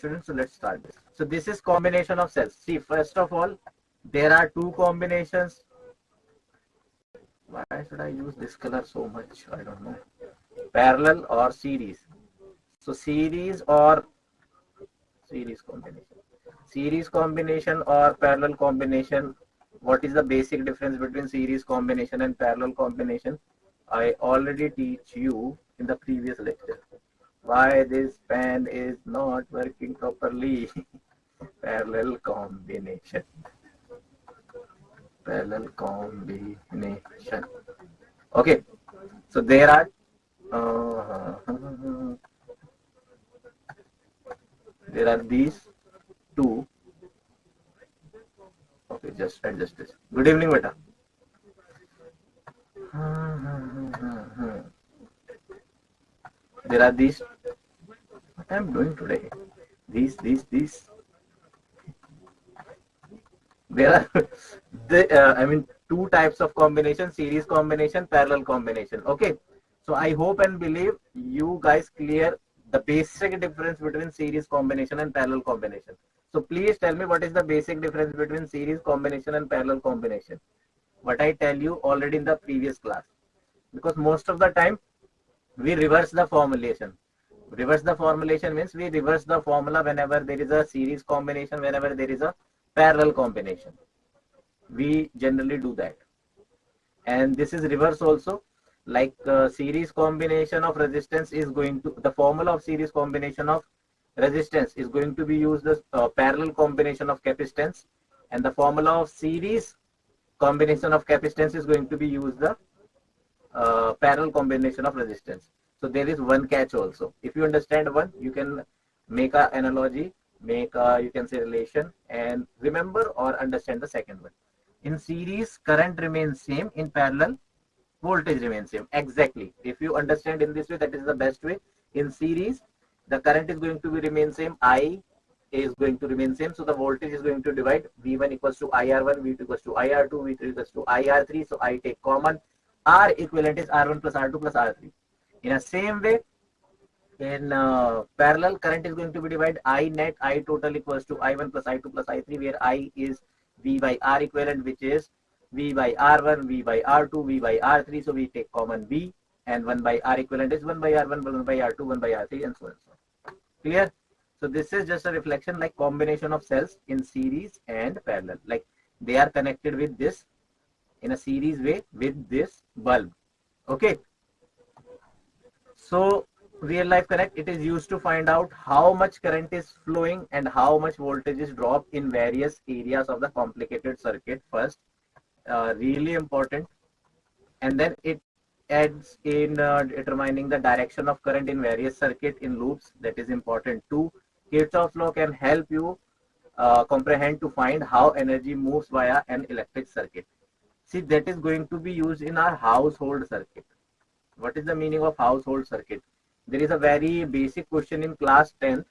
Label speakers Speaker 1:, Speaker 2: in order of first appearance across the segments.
Speaker 1: students, so let's start this. So this is combination of cells. See, first of all, there are two combinations. Why should I use this color so much? I don't know. Parallel or series. So series or series combination. Series combination or parallel combination. What is the basic difference between series combination and parallel combination? I already teach you in the previous lecture. Why this pen is not working properly? Parallel combination. Parallel combination. Okay, so there are these two. Okay, just adjust this. Good evening, beta. There are these. What I am doing today? These. There are, I mean, two types of combination: series combination, parallel combination. Okay, so I hope and believe you guys clear the basic difference between series combination and parallel combination. So please tell me, what is the basic difference between series combination and parallel combination? What I tell you already in the previous class, because most of the time we reverse the formulation. Reverse the formulation means we reverse the formula whenever there is a series combination, whenever there is a parallel combination. We generally do that. And this is reverse also. Like series combination of resistance is going to, the formula of series combination of resistance is going to be used as parallel combination of capacitance, and the formula of series combination of capacitance is going to be used the parallel combination of resistance. So there is one catch also. If you understand one, you can make an analogy, make a, you can say, relation, and remember or understand the second one. In series, current remains same. In parallel, voltage remains same. Exactly. If you understand in this way, that is the best way. In series, the current is going to be remain same. I is going to remain same. So the voltage is going to divide. V1 equals to IR1, V2 equals to IR2, V3 equals to IR3. So I take common. R equivalent is R1 plus R2 plus R3. In the same way, in parallel, current is going to be divided. I net, I total equals to I1 plus I2 plus I3, where I is V by R equivalent, which is V by R1, V by R2, V by R3. So we take common V, and 1 by R equivalent is 1 by R1, 1 by R2, 1 by R3, and so on and so on. Clear? So this is just a reflection, like combination of cells in series and parallel. Like they are connected with this in a series way with this bulb. Okay. So real life connect, it is used to find out how much current is flowing and how much voltage is dropped in various areas of the complicated circuit first. Really important. And then it adds in determining the direction of current in various circuit in loops. That is important too. Kirchhoff law can help you comprehend to find how energy moves via an electric circuit. See, that is going to be used in our household circuit. What is the meaning of household circuit? There is a very basic question in class 10th.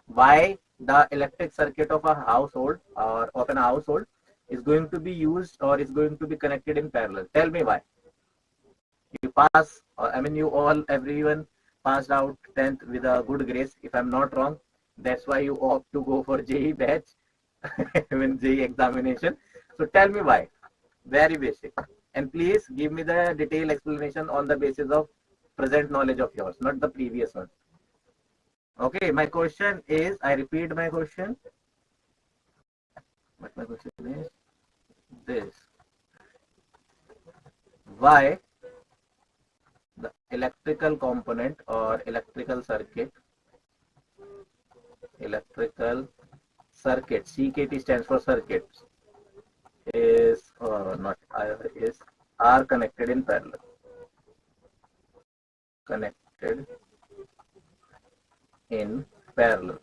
Speaker 1: Why the electric circuit of a household or of an household is going to be used or is going to be connected in parallel? Tell me why. You pass, I mean, you all, everyone passed out 10th with a good grace. If I'm not wrong, that's why you opt to go for JE batch, I mean JE examination. So tell me why. Very basic. And please give me the detailed explanation on the basis of present knowledge of yours, not the previous one. Okay, my question is, I repeat my question. What my question is this. Why the electrical component or electrical circuit, CKT stands for circuits, is not is are connected in parallel. Connected in parallel.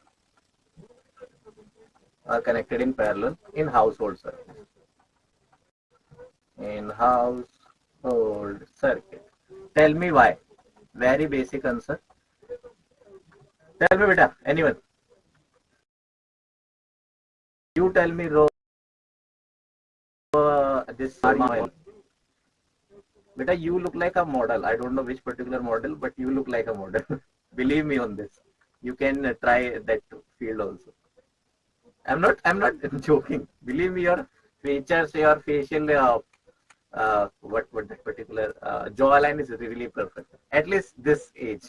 Speaker 1: Are connected in parallel in household circuit. In household circuit. Tell me why. Very basic answer. Tell me, beta. Anyone? You tell me, this model. Beta, you look like a model. I don't know which particular model, but you look like a model. Believe me on this. You can try that field also. I'm not joking. Believe me, your features, your facial, what that particular jawline is really perfect. At least this age.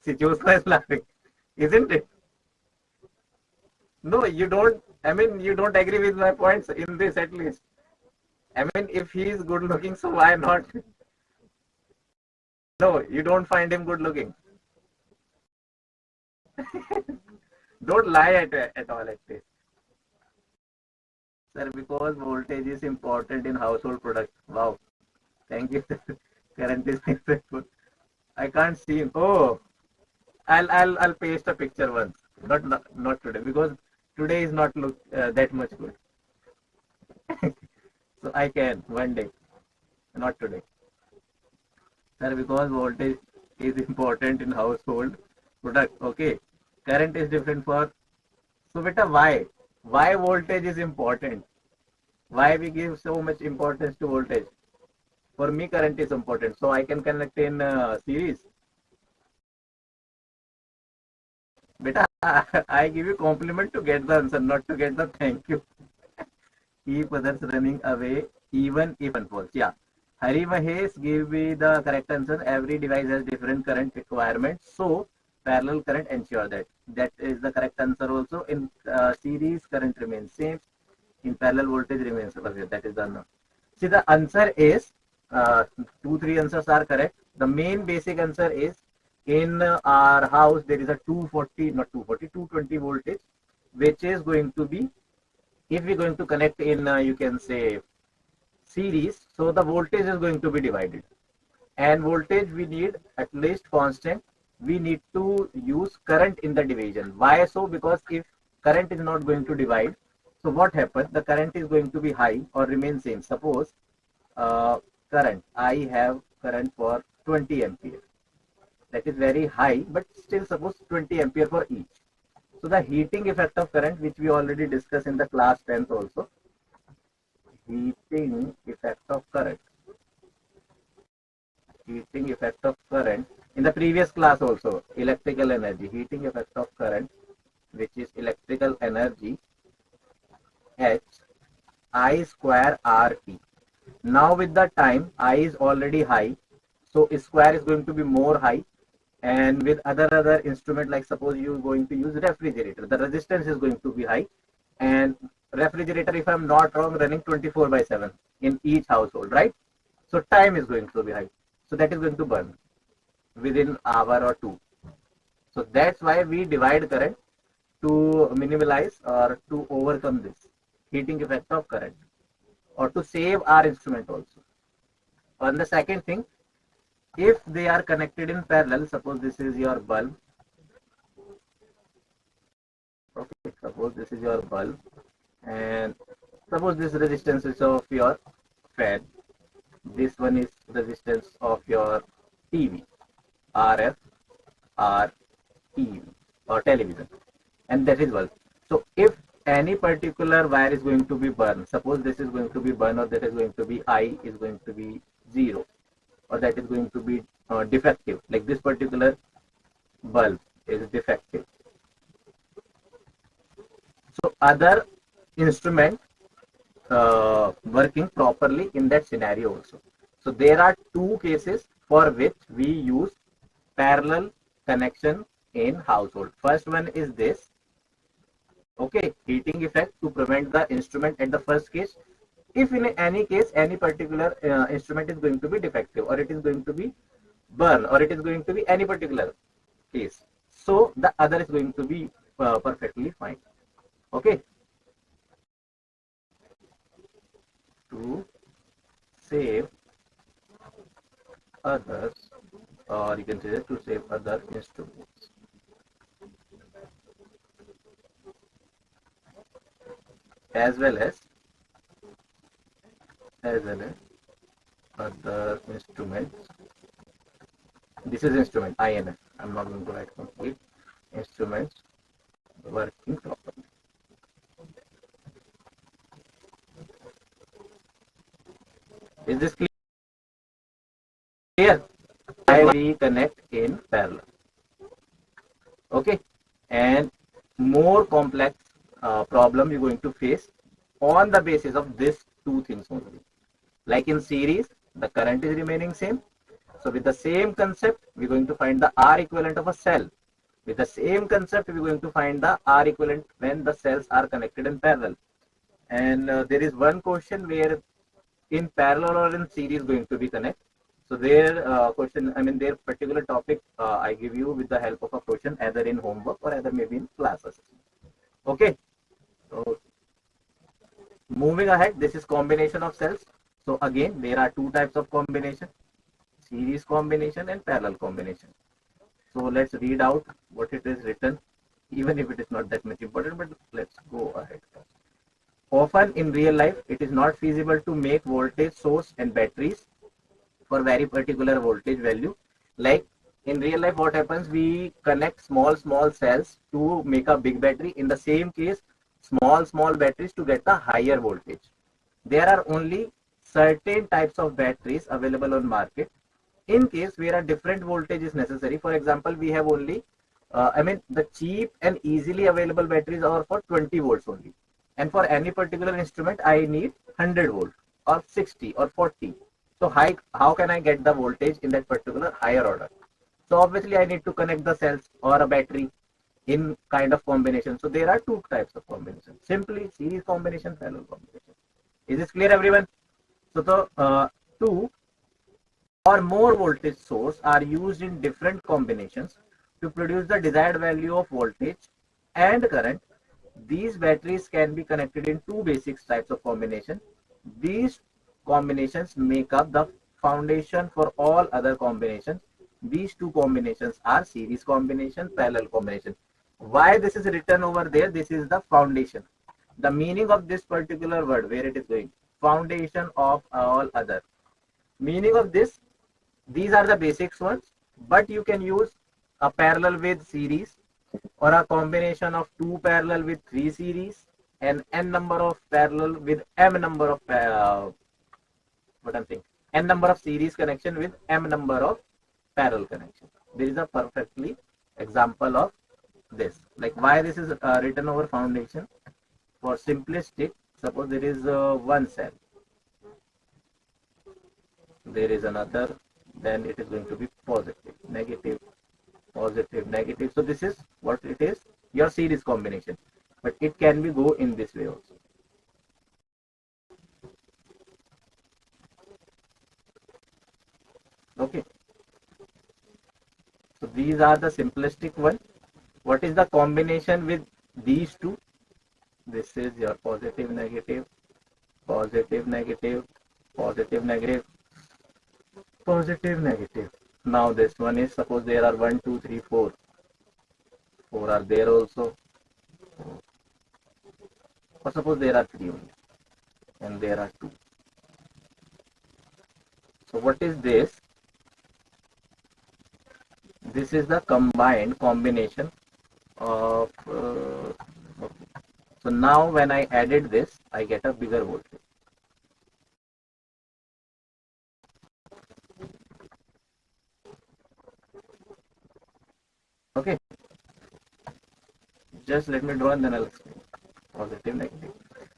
Speaker 1: See, Jyotsna is laughing, isn't it? No, you don't. I mean, you don't agree with my points in this at least. I mean, if he is good looking, so why not? No, you don't find him good looking. Don't lie at all at least. Sir, because voltage is important in household products. Wow. Thank you. Current is good. I can't see him. Oh, I'll paste a picture once. Not today because today is not look that much good. So I can one day, not today. Sir, because voltage is important in household product. Okay. Current is different for. So beta, why? Why voltage is important? Why we give so much importance to voltage? For me, current is important. So I can connect in series. Beta, I give you compliment to get the answer, not to get the thank you. Keep others running away, even if unfolds. Yeah. Hari Mahesh give me the correct answer. Every device has different current requirements. So, parallel current ensure that. That is the correct answer also. In series, current remains same. In parallel, voltage remains. Okay, that is the answer. See, the answer is two, three answers are correct. The main basic answer is in our house, there is a 240, not 240, 220 voltage, which is going to be, if we're going to connect in, you can say, series, so the voltage is going to be divided. And voltage we need at least constant. We need to use current in the division. Why so? Because if current is not going to divide, so what happens? The current is going to be high or remain same. Suppose current, I have current for 20 ampere. That is very high, but still suppose 20 ampere for each. So the heating effect of current, which we already discussed in the class 10th also, heating effect of current, heating effect of current in the previous class also, electrical energy, heating effect of current, which is electrical energy, H I square RT. Now with the time, I is already high, so square is going to be more high. And with other instrument, like suppose you are going to use refrigerator, the resistance is going to be high. And refrigerator, if I'm not wrong, running 24/7 in each household, right? So time is going to be high. So that is going to burn within hour or two. So that's why we divide current to minimize or to overcome this heating effect of current, or to save our instrument also. And the second thing, if they are connected in parallel, suppose this is your bulb. Okay, suppose this is your bulb, and suppose this resistance is of your fan. This one is resistance of your TV, RF, R, TV, or television, and that is bulb. So if any particular wire is going to be burned, suppose this is going to be burned, or that is going to be I is going to be 0, or that is going to be defective, like this particular bulb is defective. So other instrument working properly in that scenario also. So there are two cases for which we use parallel connection in household. First one is this. Okay, heating effect to prevent the instrument at the first case. If in any case any particular instrument is going to be defective, or it is going to be burn, or it is going to be any particular case, so the other is going to be perfectly fine. Okay, to save others, or you can say to save other instruments, as well as other instruments. This is instrument INF. I'm not going to write complete. Instruments working properly. Is this clear? I reconnect in parallel. Okay, and more complex problem you're going to face on the basis of this two things only. Like in series, the current is remaining same. So with the same concept, we're going to find the R equivalent of a cell. With the same concept, we're going to find the R equivalent when the cells are connected in parallel. And there is one question where in parallel or in series going to be connect. So their question, I mean their particular topic, I give you with the help of a question either in homework or either maybe in classes. Okay. So moving ahead, this is combination of cells. So again, there are two types of combination: series combination and parallel combination. So let's read out what it is written, even if it is not that much important, but let's go ahead. Often in real life, it is not feasible to make voltage source and batteries for very particular voltage value. Like in real life, what happens? We connect small cells to make a big battery. In the same case, small batteries to get the higher voltage. There are only certain types of batteries available on market. In case where a different voltage is necessary, for example, we have only, the cheap and easily available batteries are for 20 volts only. And for any particular instrument, I need 100 volt or 60 or 40. So how can I get the voltage in that particular higher order? So obviously I need to connect the cells or a battery in kind of combination. So there are two types of combination: simply series combination, parallel combination. Is this clear, everyone? So two or more voltage source are used in different combinations to produce the desired value of voltage and current. These batteries can be connected in two basic types of combination. These combinations make up the foundation for all other combinations. These two combinations are series combination, parallel combination. Why this is written over there? This is the foundation. The meaning of this particular word, where it is going, foundation of all other. Meaning of this, these are the basics ones, but you can use a parallel with series or a combination of two parallel with three series and n number of parallel with m number of what I'm saying, n number of series connection with m number of parallel connection. There is a perfectly example of this. Like why this is written over foundation. For simplistic, suppose there is one cell, there is another, then it is going to be positive, negative, positive, negative. So this is what it is, your series combination. But it can be go in this way also. Okay. So these are the simplistic one. What is the combination with these two? This is your positive, negative, positive, negative, positive, negative, positive, negative. Now this one is, suppose there are 1, 2, 3, 4. 4 are there also. Or suppose there are 3 only. And there are 2. So what is this? This is the combined combination of okay. So now when I added this, I get a bigger voltage. Okay. Just let me draw and then I'll explain. Positive, negative.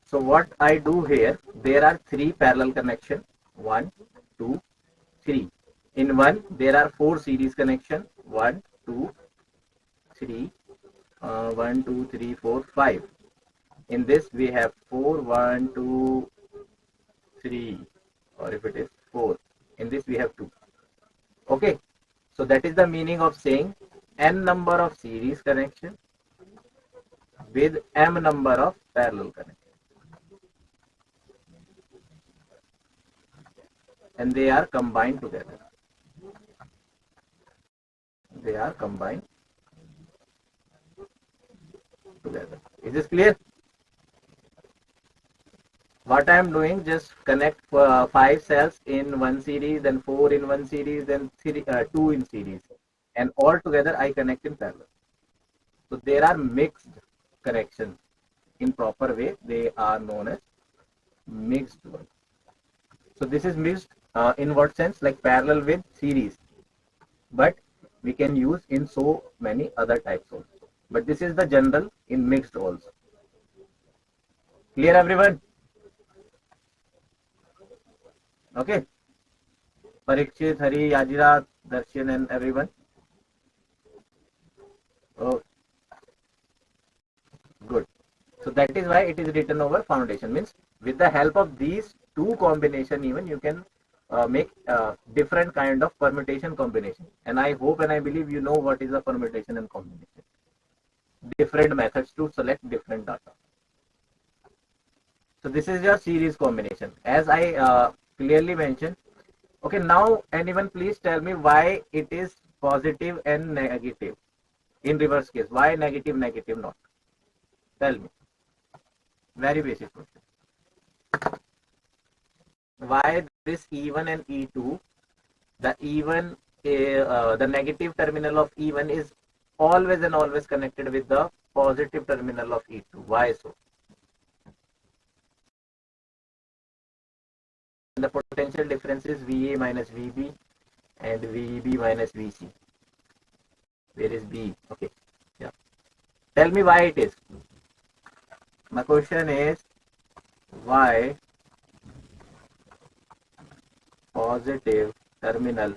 Speaker 1: So what I do here, there are 3 parallel connection. 1, 2, 3. In one, there are 4 series connection. 1, 2, 3, 1, 2, 3, 4, 5. In this, we have 4, 1, 2, 3, or if it is 4. In this, we have 2. Okay. So that is the meaning of saying n number of series connection with m number of parallel connection. And they are combined together. They are combined together. Is this clear? What I am doing, just connect 5 cells in one series, then 4 in one series, then 2 in series, and all together I connect in parallel. So there are mixed connections. In proper way, they are known as mixed ones. So this is mixed in what sense? Like parallel with series. But we can use in so many other types also. But this is the general in mixed also. Clear everyone? Okay. Parikshit, Hari, Yajira, Darshan and everyone. Oh, good. So that is why it is written over foundation. Means with the help of these two combination, even you can make different kind of permutation combination. And I hope and I believe you know what is a permutation and combination. Different methods to select different data. So this is your series combination. As I clearly mentioned. Okay, now anyone please tell me why it is positive and negative in reverse case. Why negative, negative not? Tell me. Very basic question. Why this E1 and E2, the E1, the negative terminal of E1 is always and always connected with the positive terminal of E2. Why so? The potential difference is VA minus VB and VB minus VC. Where is B? Okay. Yeah. Tell me why it is. My question is why positive terminal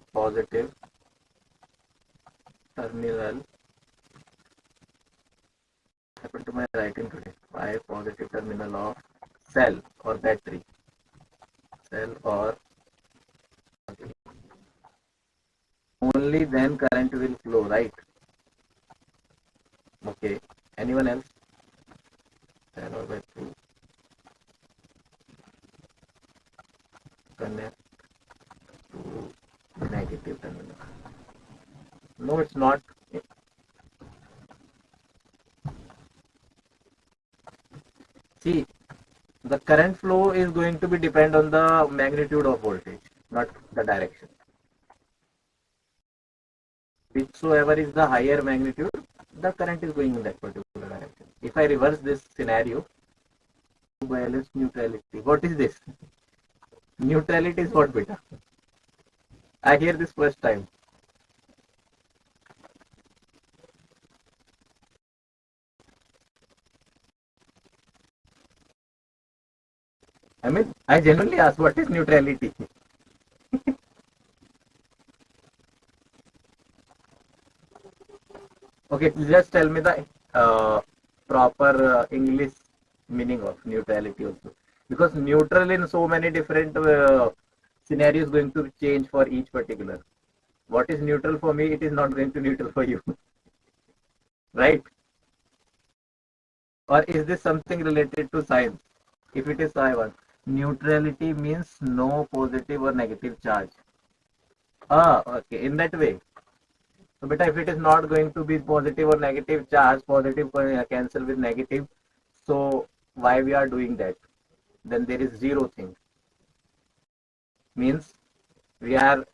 Speaker 1: happened to my writing today. Why positive terminal of cell or battery? Cell or battery. Only then current will flow, right? Okay. Anyone else? Cell or battery. Connect to negative terminal. No, it's not. See, the current flow is going to be depend on the magnitude of voltage, not the direction. Whichsoever is the higher magnitude, the current is going in that particular direction. If I reverse this scenario, balance neutrality. What is this? Neutrality is what, beta? I hear this first time. I mean, I genuinely ask, what is neutrality? Okay, just tell me the proper English meaning of neutrality also. Because neutral in so many different scenarios going to change for each particular. What is neutral for me, it is not going to neutral for you. Right? Or is this something related to science? If it is science, neutrality means no positive or negative charge. Ah, okay, in that way. So, beta, if it is not going to be positive or negative charge, positive cancel with negative. So, why we are doing that? Then there is zero thing. Means we are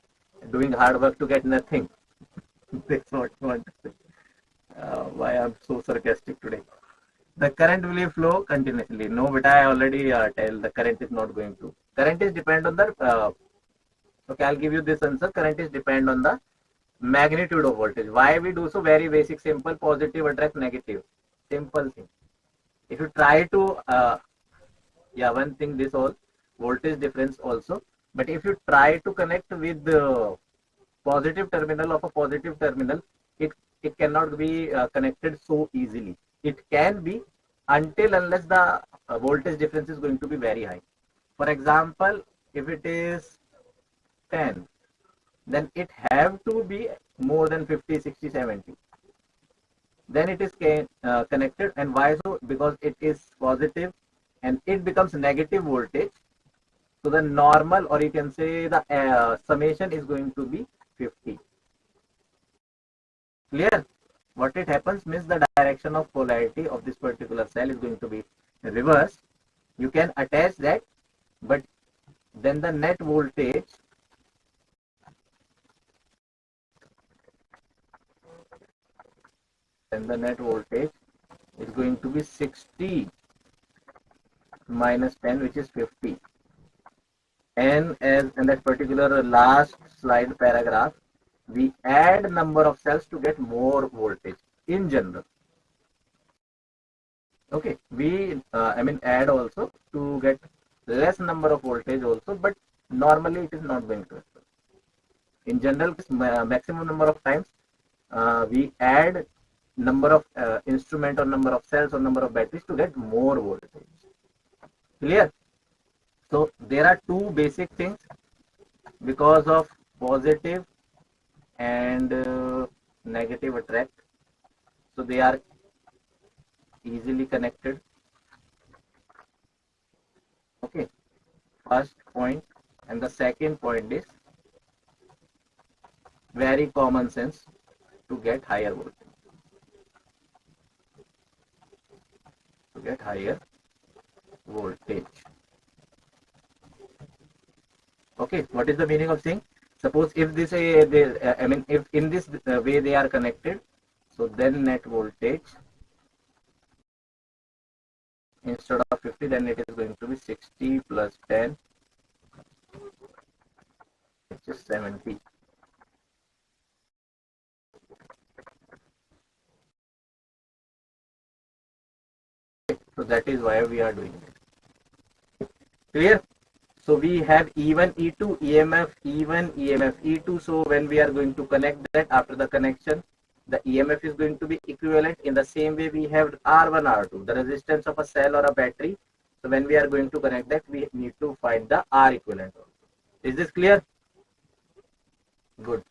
Speaker 1: doing hard work to get nothing. That's what I want to say. Why I'm so sarcastic today. The current will flow continuously. No, but I already tell the current is not going to. Current is depend on the. Okay, I'll give you this answer. Current is depend on the magnitude of voltage. Why we do so? Very basic, simple. Positive attract negative. Simple thing. If you try to, yeah, one thing this all voltage difference also. But if you try to connect with the positive terminal of a positive terminal, it cannot be connected so easily. It can be until unless the voltage difference is going to be very high. For example, if it is 10, then it have to be more than 50, 60, 70. Then it is connected. And why so? Because it is positive and it becomes negative voltage. So the normal, or you can say the summation is going to be 50. Clear? What it happens means the direction of polarity of this particular cell is going to be reversed. You can attach that, but then the net voltage is going to be 60 minus 10, which is 50. And as in that particular last slide paragraph, we add number of cells to get more voltage in general. Okay, we add also to get less number of voltage also, but normally it is not going to happen. In general, maximum number of times we add number of instrument or number of cells or number of batteries to get more voltage. Clear? So there are two basic things because of positive and negative attract. So they are easily connected. Okay, first point, and the second point is very common sense to get higher voltage. To get higher voltage. Okay, what is the meaning of saying? Suppose if this if in this way they are connected, so then net voltage instead of 50, then it is going to be 60 plus 10, which is 70. So that is why we are doing it. Clear? So we have E1, E2, EMF, E1, EMF, E2. So when we are going to connect that, after the connection, the EMF is going to be equivalent. In the same way, we have R1, R2, the resistance of a cell or a battery. So when we are going to connect that, we need to find the R equivalent also. Is this clear? Good.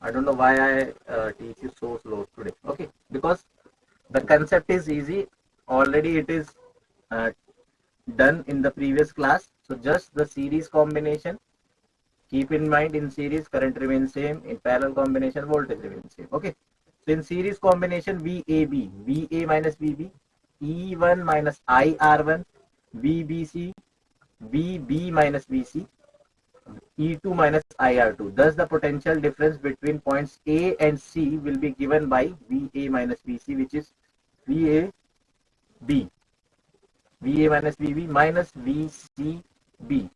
Speaker 1: I don't know why I teach you so slow today. Okay, because the concept is easy. Already it is done in the previous class. So just the series combination. Keep in mind, in series current remains same. In parallel combination, voltage remains same. Okay. So in series combination, VAB, VA minus VB, E1 minus IR1, VBC, VB minus VC, E2 minus IR2. Thus, the potential difference between points A and C will be given by VA minus VC, which is VAB. VA minus VB minus VCB.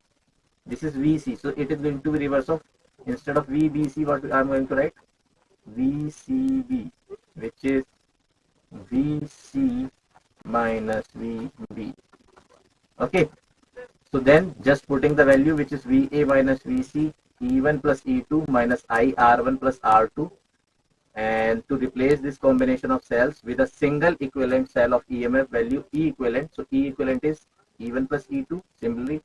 Speaker 1: This is VC. So it is going to be reverse of, instead of VBC, what I am going to write? VCB, which is VC minus VB. Okay. So then just putting the value, which is VA minus VC, E1 plus E2 minus IR1 plus R2, and to replace this combination of cells with a single equivalent cell of EMF value E equivalent. So E equivalent is E1 plus E2 similarly,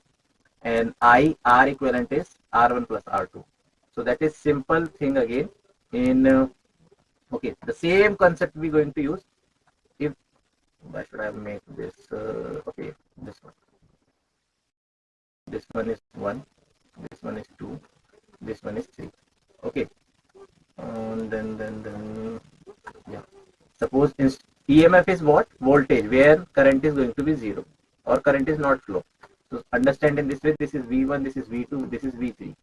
Speaker 1: and R equivalent is R1 plus R2. So that is simple thing again. In okay, the same concept we are going to use. If why should I make this? Okay, this one. This one is 1, this one is 2, this one is 3. Okay. And then yeah. Suppose EMF is what? Voltage, where current is going to be 0 or current is not flow. So understand in this way, this is V1, this is V2, this is V3,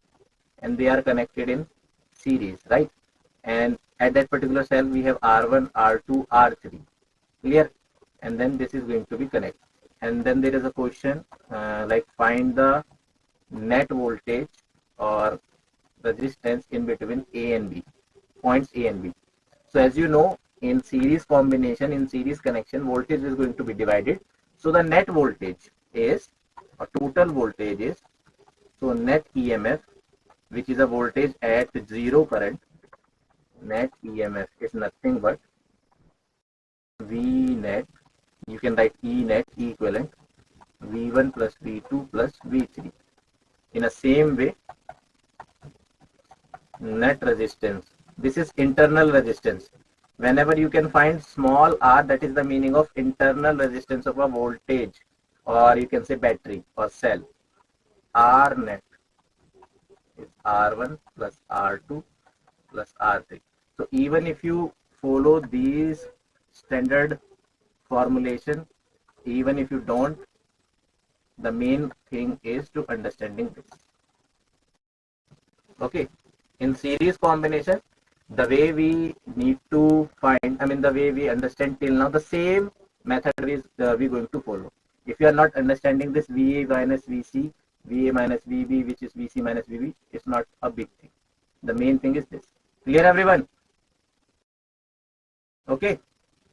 Speaker 1: and they are connected in series, right? And at that particular cell we have R1, R2, R3. Clear? And then this is going to be connected. And then there is a question like find the net voltage or resistance in between A and B, points A and B. So as you know, in series combination, in series connection, voltage is going to be divided. So the net voltage is, or total voltage is, so net EMF, which is a voltage at 0 current, net EMF is nothing but V net. You can write E net equivalent V1 plus V2 plus V3. In the same way, net resistance. This is internal resistance. Whenever you can find small r, that is the meaning of internal resistance of a voltage, or you can say battery or cell. R net is R1 plus R2 plus R3. So even if you follow these standard formulation, even if you don't, the main thing is to understanding this. Okay, in series combination, the way we need to find, the way we understand till now, the same method is we going to follow. If you are not understanding this VA minus VC, VA minus VB, which is VC minus VB, it's not a big thing. The main thing is this. Clear everyone? Okay.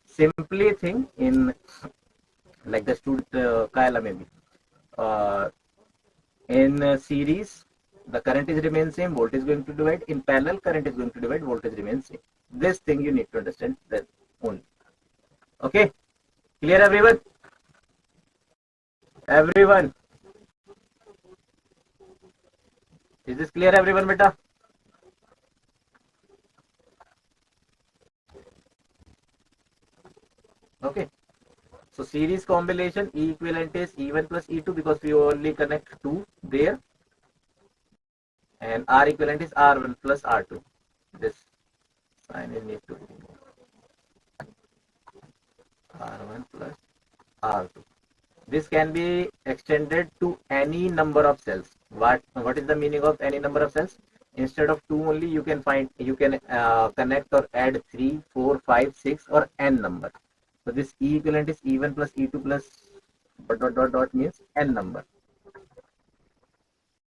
Speaker 1: Simply think in like the student Kayla maybe. In series, the current is remain same, voltage is going to divide. In parallel, current is going to divide, voltage remains same. This thing you need to understand that only. Okay, clear everyone? Everyone, is this clear everyone, beta? Okay, so series combination E equivalent is E1 plus E2 because we only connect 2 there, and R equivalent is R1 plus R2. This sign is need to be R1 plus R2. This can be extended to any number of cells. What is the meaning of any number of cells? Instead of 2 only, you can connect or add 3, 4, 5, 6 or n number. So this E equivalent is E1 plus E2 plus dot means n number.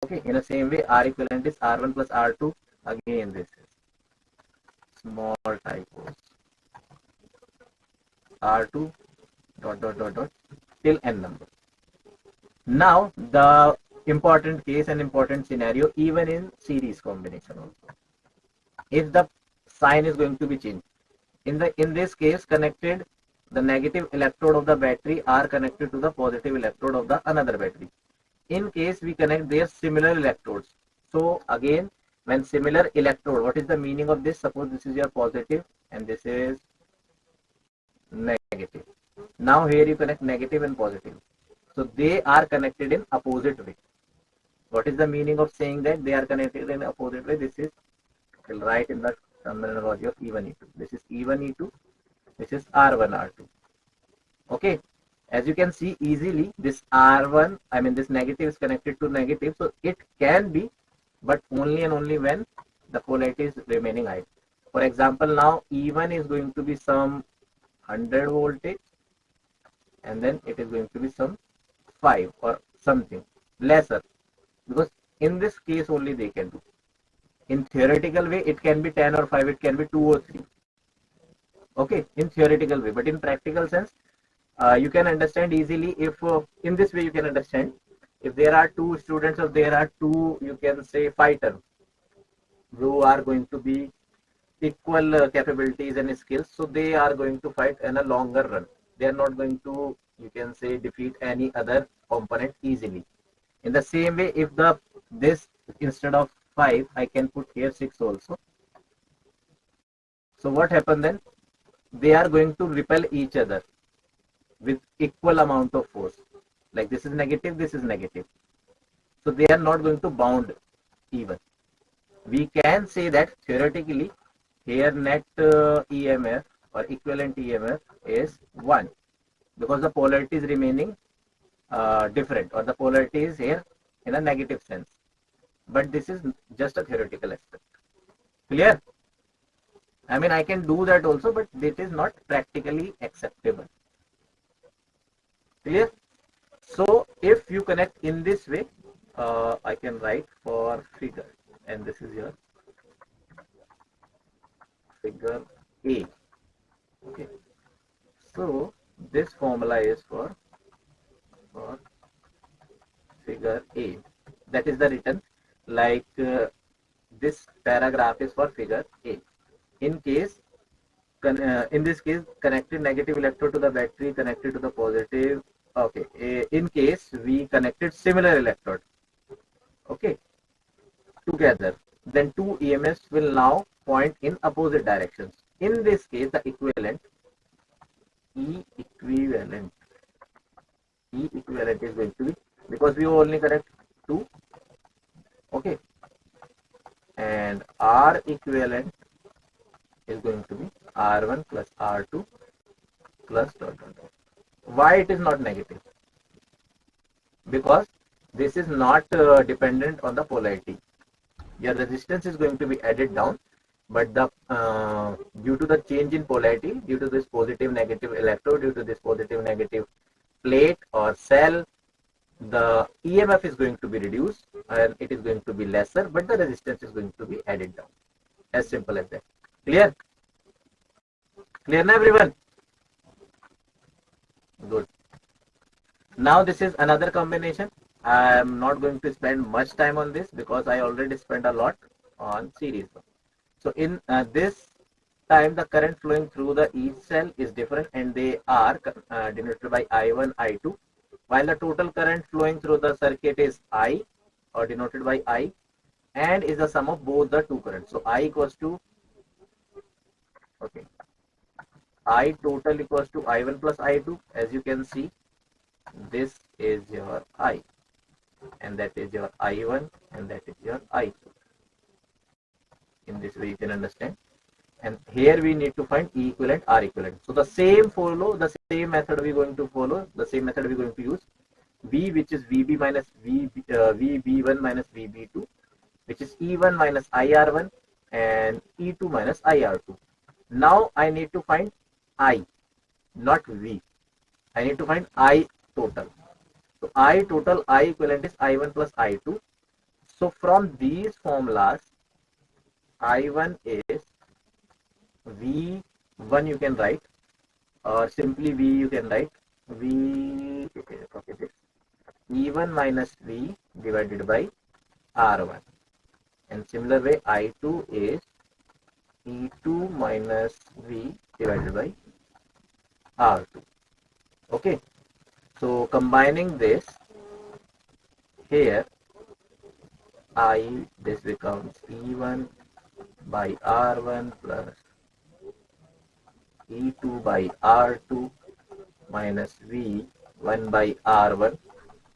Speaker 1: Okay, in the same way, R equivalent is R1 plus R2. Again, this is small typos. R2 dot till n number. Now the important case and important scenario, even in series combination also, if the sign is going to be changed, in this case, connected the negative electrode of the battery are connected to the positive electrode of the another battery. In case we connect their similar electrodes, so again, when similar electrode, what is the meaning of this? Suppose this is your positive and this is negative. Now here you connect negative and positive. So they are connected in opposite way. What is the meaning of saying that they are connected in opposite way? This is, we'll write in the terminology of E1, E2. This is E1, E2. This is R1, R2. Okay. As you can see easily, this R1, this negative is connected to negative. So it can be, but only and only when the polarity is remaining high. For example, now E1 is going to be some 100 voltage, and then it is going to be some 5 or something lesser, because in this case only they can do. In theoretical way, it can be 10 or 5, it can be 2 or 3. Okay, in theoretical way, but in practical sense, you can understand easily if in this way you can understand if there are two students or there are two, you can say, fighters who are going to be equal capabilities and skills, so they are going to fight in a longer run. They are not going to, you can say, defeat any other component easily. In the same way, if this instead of 5, I can put here 6 also. So what happens then? They are going to repel each other with equal amount of force. Like this is negative, this is negative. So they are not going to bound even. We can say that theoretically here net EMF or equivalent EMF is 1 because the polarity is remaining different, or the polarity is here in a negative sense. But this is just a theoretical aspect. Clear? I can do that also, but it is not practically acceptable. Clear? So if you connect in this way, I can write for figure, and this is your figure A. Okay. So this formula is for figure A. That is the written, like this paragraph is for figure A. In this case, connected negative electrode to the battery, connected to the positive. Okay. In case we connected similar electrode, okay, together, then two EMFs will now point in opposite directions. In this case, the equivalent E equivalent is going to be, because we only connect 2, okay, and R equivalent is going to be R1 plus R2 plus dot. Why it is not negative? Because this is not dependent on the polarity. Your resistance is going to be added down, but the due to the change in polarity, due to this positive negative electrode, due to this positive negative plate or cell, the EMF is going to be reduced and it is going to be lesser, but the resistance is going to be added down. As simple as that. Clear? Clear now, everyone? Good. Now this is another combination. I am not going to spend much time on this because I already spent a lot on series. So in this time, the current flowing through the each cell is different, and they are denoted by I1, I2, while the total current flowing through the circuit is I, or denoted by I, and is the sum of both the two currents. So I equals to, okay, I total equals to I1 plus I2. As you can see, this is your I, and that is your I1, and that is your I2. In this way you can understand. And here we need to find E equivalent, R equivalent. So the same method we're going to follow, the same method we're going to use. V, which is VB minus VB1 minus VB2, which is E1 minus IR1, and E2 minus IR2. Now I need to find I, not V. I need to find I total. So I total, I equivalent is I1 plus I2. So from these formulas, I1 is V1, you can write, or simply V you can write. V, okay, this E1 minus V divided by R1. And similar way, I2 is E2 minus V divided by R2. Okay. So combining this here, this becomes E1 by R1 plus E2 by R2 minus V1 by R1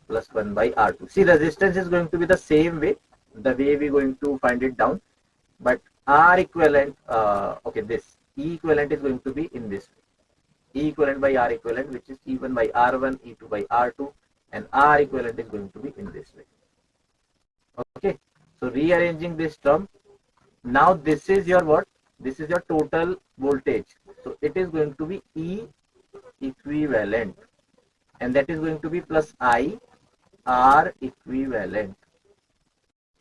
Speaker 1: plus 1 by R2. See, resistance is going to be the same way, the way we're going to find it down, but R equivalent, okay, this E equivalent is going to be in this way. E equivalent by R equivalent, which is E1 by R1, E2 by R2, and R equivalent is going to be in this way. Okay, so rearranging this term, now this is your what? This is your total voltage. So it is going to be E equivalent, and that is going to be plus I R equivalent.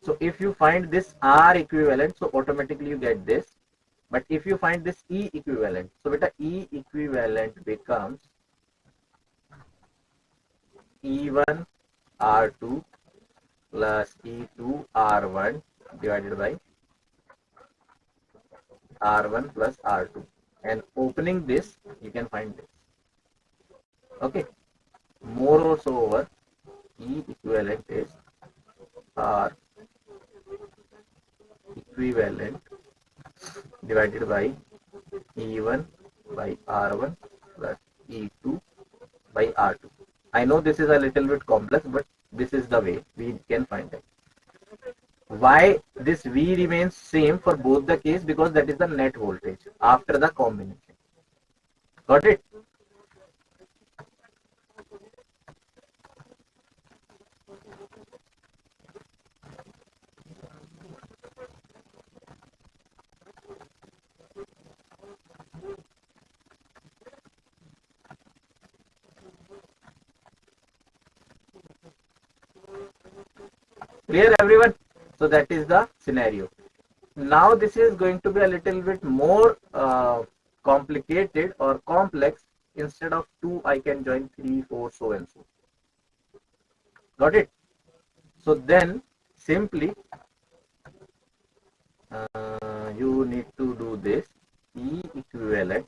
Speaker 1: So if you find this R equivalent, so automatically you get this. But if you find this E equivalent, so beta E equivalent becomes E1 R2 plus E2 R1 divided by R1 plus R2. And opening this, you can find this. Okay. Moreover, E equivalent is R equivalent divided by E1 by R1 plus E2 by R2. I know this is a little bit complex, but this is the way we can find it. Why this V remains same for both the case? Because that is the net voltage after the combination. Got it? Clear, everyone? So that is the scenario. Now this is going to be a little bit more complicated or complex. Instead of 2, I can join 3, 4, so and so. Got it? So then simply you need to do this. E equivalent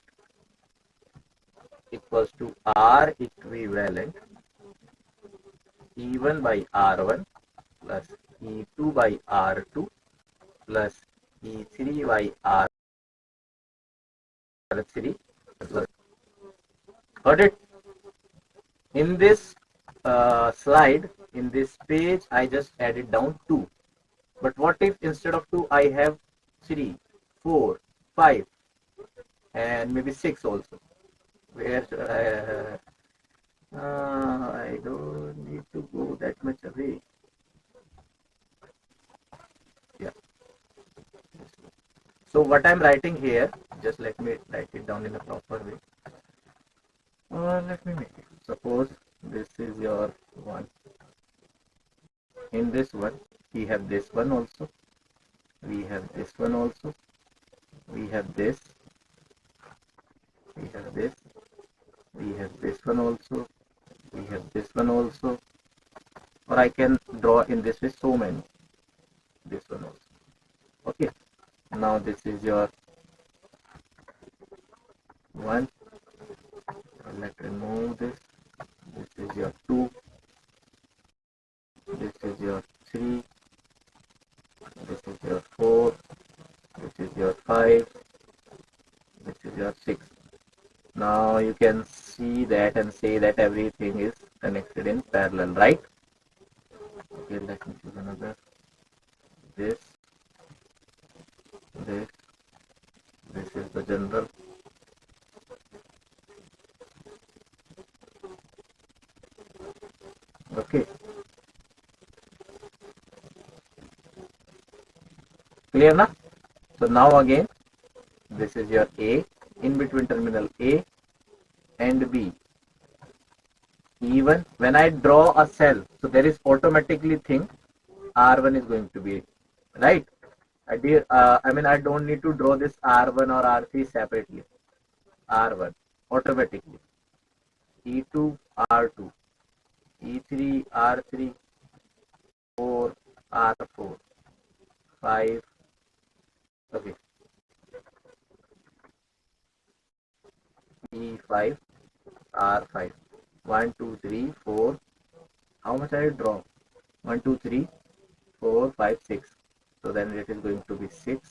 Speaker 1: equals to R equivalent E1 by R1 plus E2 by R2 plus E3 by R3. Got it? In this slide, in this page, I just added down 2. But what if instead of 2, I have 3, 4, 5, and maybe 6 also? Where should I don't need to go that much away. Yeah. So what I'm writing here, just let me write it down in a proper way. Let me make it. Suppose this is your one. In this one, we have this one also. We have this one also. we have this, we have this, we have this one also, we have this one also, or I can draw in this way so many, this one also. Okay, now this is your 1, let's remove this, this is your 2, this is your 3, this is your 4, this is your 5, this is your 6. Now you can see that and say that everything is connected in parallel, right? Okay, let me choose another. This is the general. Okay. Clear now? So now again, this is your A, in between terminal A and B. Even when I draw a cell, so there is automatically thing R1 is going to be, right? I don't need to draw this R1 or R3 separately. R1 automatically. E2, R2, E3, R3, 4, R4, 5, okay, E5, R5, 1, 2, 3, 4, how much I draw? 1, 2, 3, 4, 5, 6. So then it is going to be 6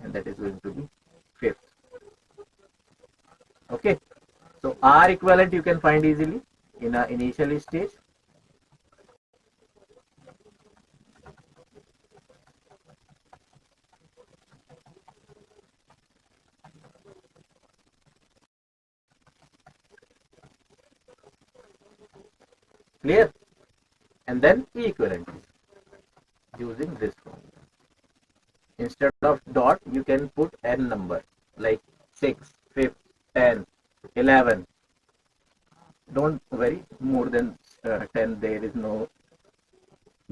Speaker 1: and that is going to be 5th. Okay. So R equivalent you can find easily in an initial stage. Clear? And then E equivalent using this formula. Instead of dot, you can put n number like 6, 5, 10, 11. Don't worry, more than 10 there is no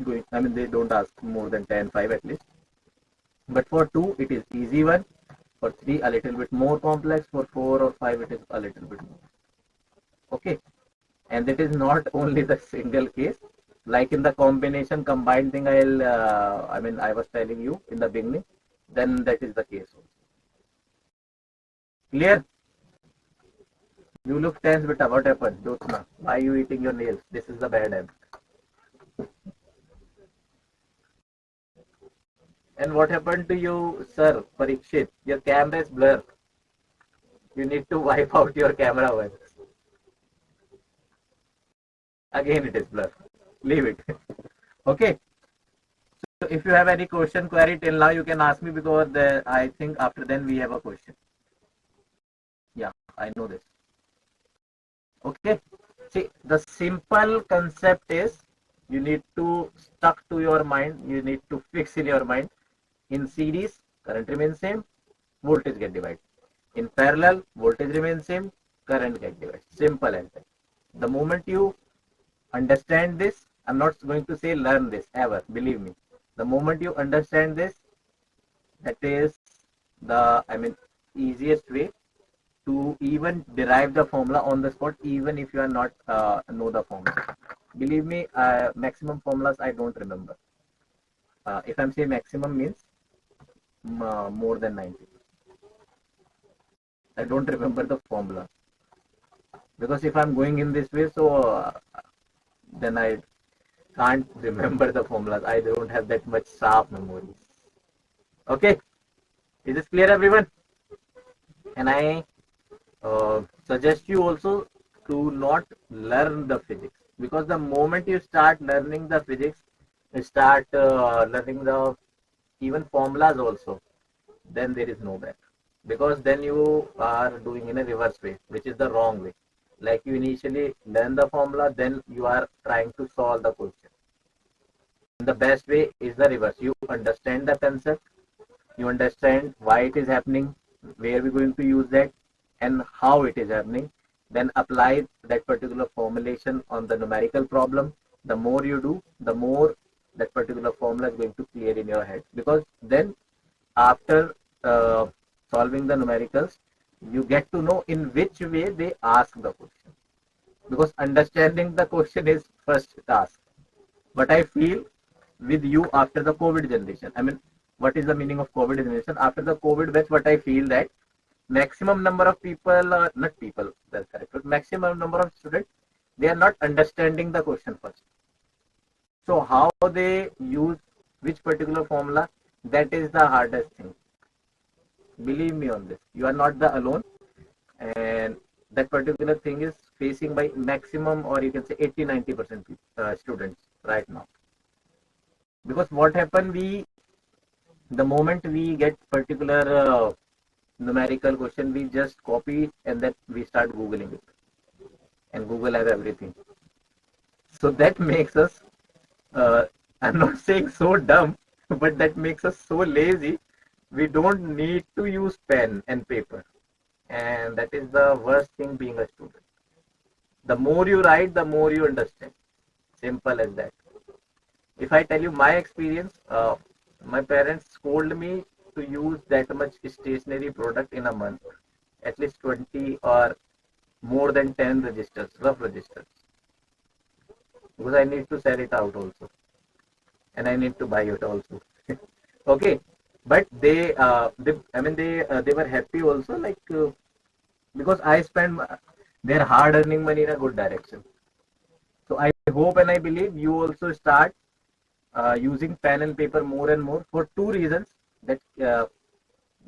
Speaker 1: going. They don't ask more than 10, 5 at least. But for 2, it is easy one. For 3, a little bit more complex. For 4 or 5, it is a little bit more. Okay. And it is not only the single case. Like in the combination combined thing, I was telling you in the beginning, then that is the case also. Clear? You look tense, beta. What happened? Jyotsna, why are you eating your nails? This is the bad habit. And what happened to you, sir, Parikshit? Your camera is blurred. You need to wipe out your camera once. Again, it is blurred. Leave it. Okay. So if you have any question, query till now, you can ask me because I think after then we have a question. Yeah, I know this. Okay. See, the simple concept is you need to stuck to your mind. You need to fix in your mind. In series, current remains same, voltage get divided. In parallel, voltage remains same, current get divided. Simple as that. The moment you understand this, I'm not going to say learn this ever, believe me. The moment you understand this, that is the easiest way to even derive the formula on the spot, even if you are not know the formula. Believe me, maximum formulas I don't remember. If I'm saying maximum means more than 90. I don't remember the formula because if I'm going in this way, so then I can't remember the formulas. I don't have that much sharp memory. Okay, is this clear, everyone? And I suggest you also to not learn the physics, because the moment you start learning the physics, you start learning the even formulas also, then there is no better, because then you are doing in a reverse way, which is the wrong way. Like you initially learn the formula, then you are trying to solve the question. The best way is the reverse. You understand the concept, you understand why it is happening, where we're going to use that, and how it is happening. Then apply that particular formulation on the numerical problem. The more you do, the more that particular formula is going to clear in your head. Because then after uh, solving the numericals, you get to know in which way they ask the question. Because understanding the question is first task. But I feel with you after the COVID generation, I mean, what is the meaning of COVID generation? After the COVID batch, what I feel that maximum number of people, not people, that's correct, but maximum number of students, they are not understanding the question first. So how they use which particular formula, that is the hardest thing. Believe me on this. You are not the alone, and that particular thing is facing by maximum, or you can say 80-90% students right now. Because what happened, the moment we get particular numerical question, we just copy it and then we start googling it, and Google has everything. So that makes us, I'm not saying so dumb, but that makes us so lazy. We don't need to use pen and paper, and that is the worst thing being a student. The more you write, the more you understand. Simple as that. If I tell you my experience, my parents scold me to use that much stationery product in a month, at least 20 or more than 10 registers, rough registers, because I need to sell it out also, and I need to buy it also. Okay, but they were happy also, like because I spend their hard earning money in a good direction. So I hope and I believe you also start using pen and paper more and more for two reasons that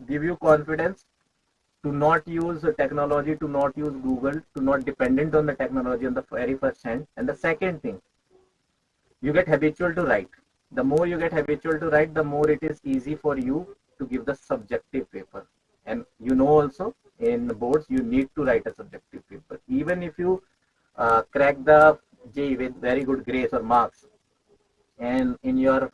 Speaker 1: give you confidence to not use technology, to not use Google, to not dependent on the technology on the very first hand. And the second thing, you get habitual to write. The more you get habitual to write, the more it is easy for you to give the subjective paper. And you know also in boards, you need to write a subjective paper. Even if you crack the J with very good grades or marks, and in your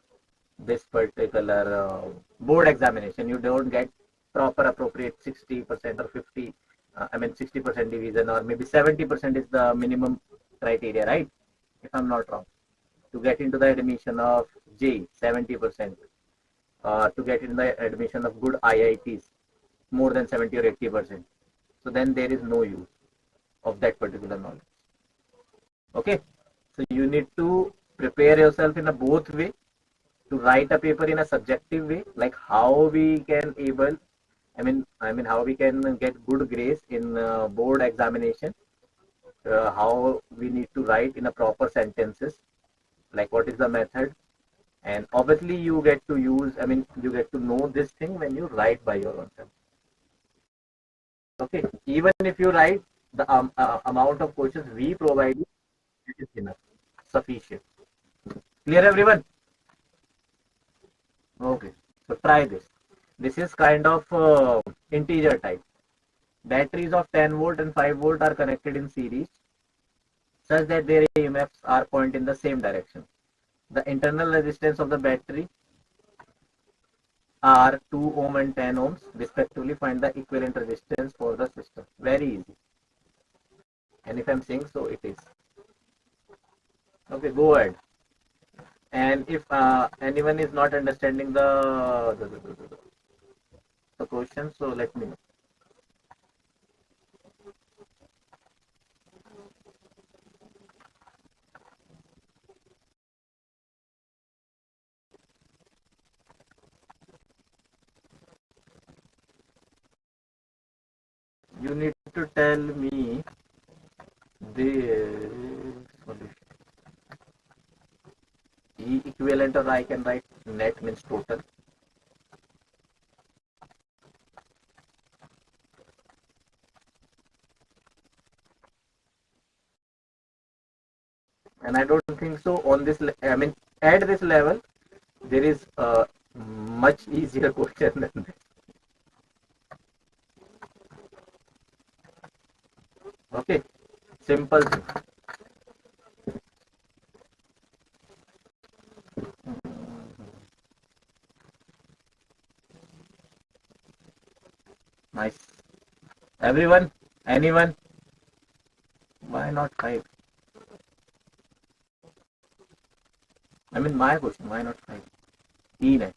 Speaker 1: this particular board examination, you don't get proper appropriate 60% or 50, 60% division, or maybe 70% is the minimum criteria, right? If I'm not wrong, to get into the admission of J, 70%, to get into the admission of good IITs, more than 70 or 80%. So then there is no use of that particular knowledge. Okay, so you need to prepare yourself in a both way, to write a paper in a subjective way, like how we can able, how we can get good grades in board examination, how we need to write in a proper sentences, like what is the method, and obviously you get to use, you get to know this thing when you write by your own self. Okay, even if you write the amount of questions we provide you, it is enough, sufficient. Clear, everyone? Okay, so try this. This is kind of integer type. Batteries of 10 volt and 5 volt are connected in series such that their EMFs are point in the same direction. The internal resistance of the battery are 2 ohm and 10 ohms respectively. Find the equivalent resistance for the system. Very easy. And if I'm saying so, it is. Okay, go ahead. And if anyone is not understanding the question, so let me know. You need to tell me the solution. E equivalent, or I can write net means total. And I don't think so on this, at this level, there is a much easier question than this. Okay, simple thing. Nice. Everyone? Anyone? Why not 5? My question, why not 5? E net.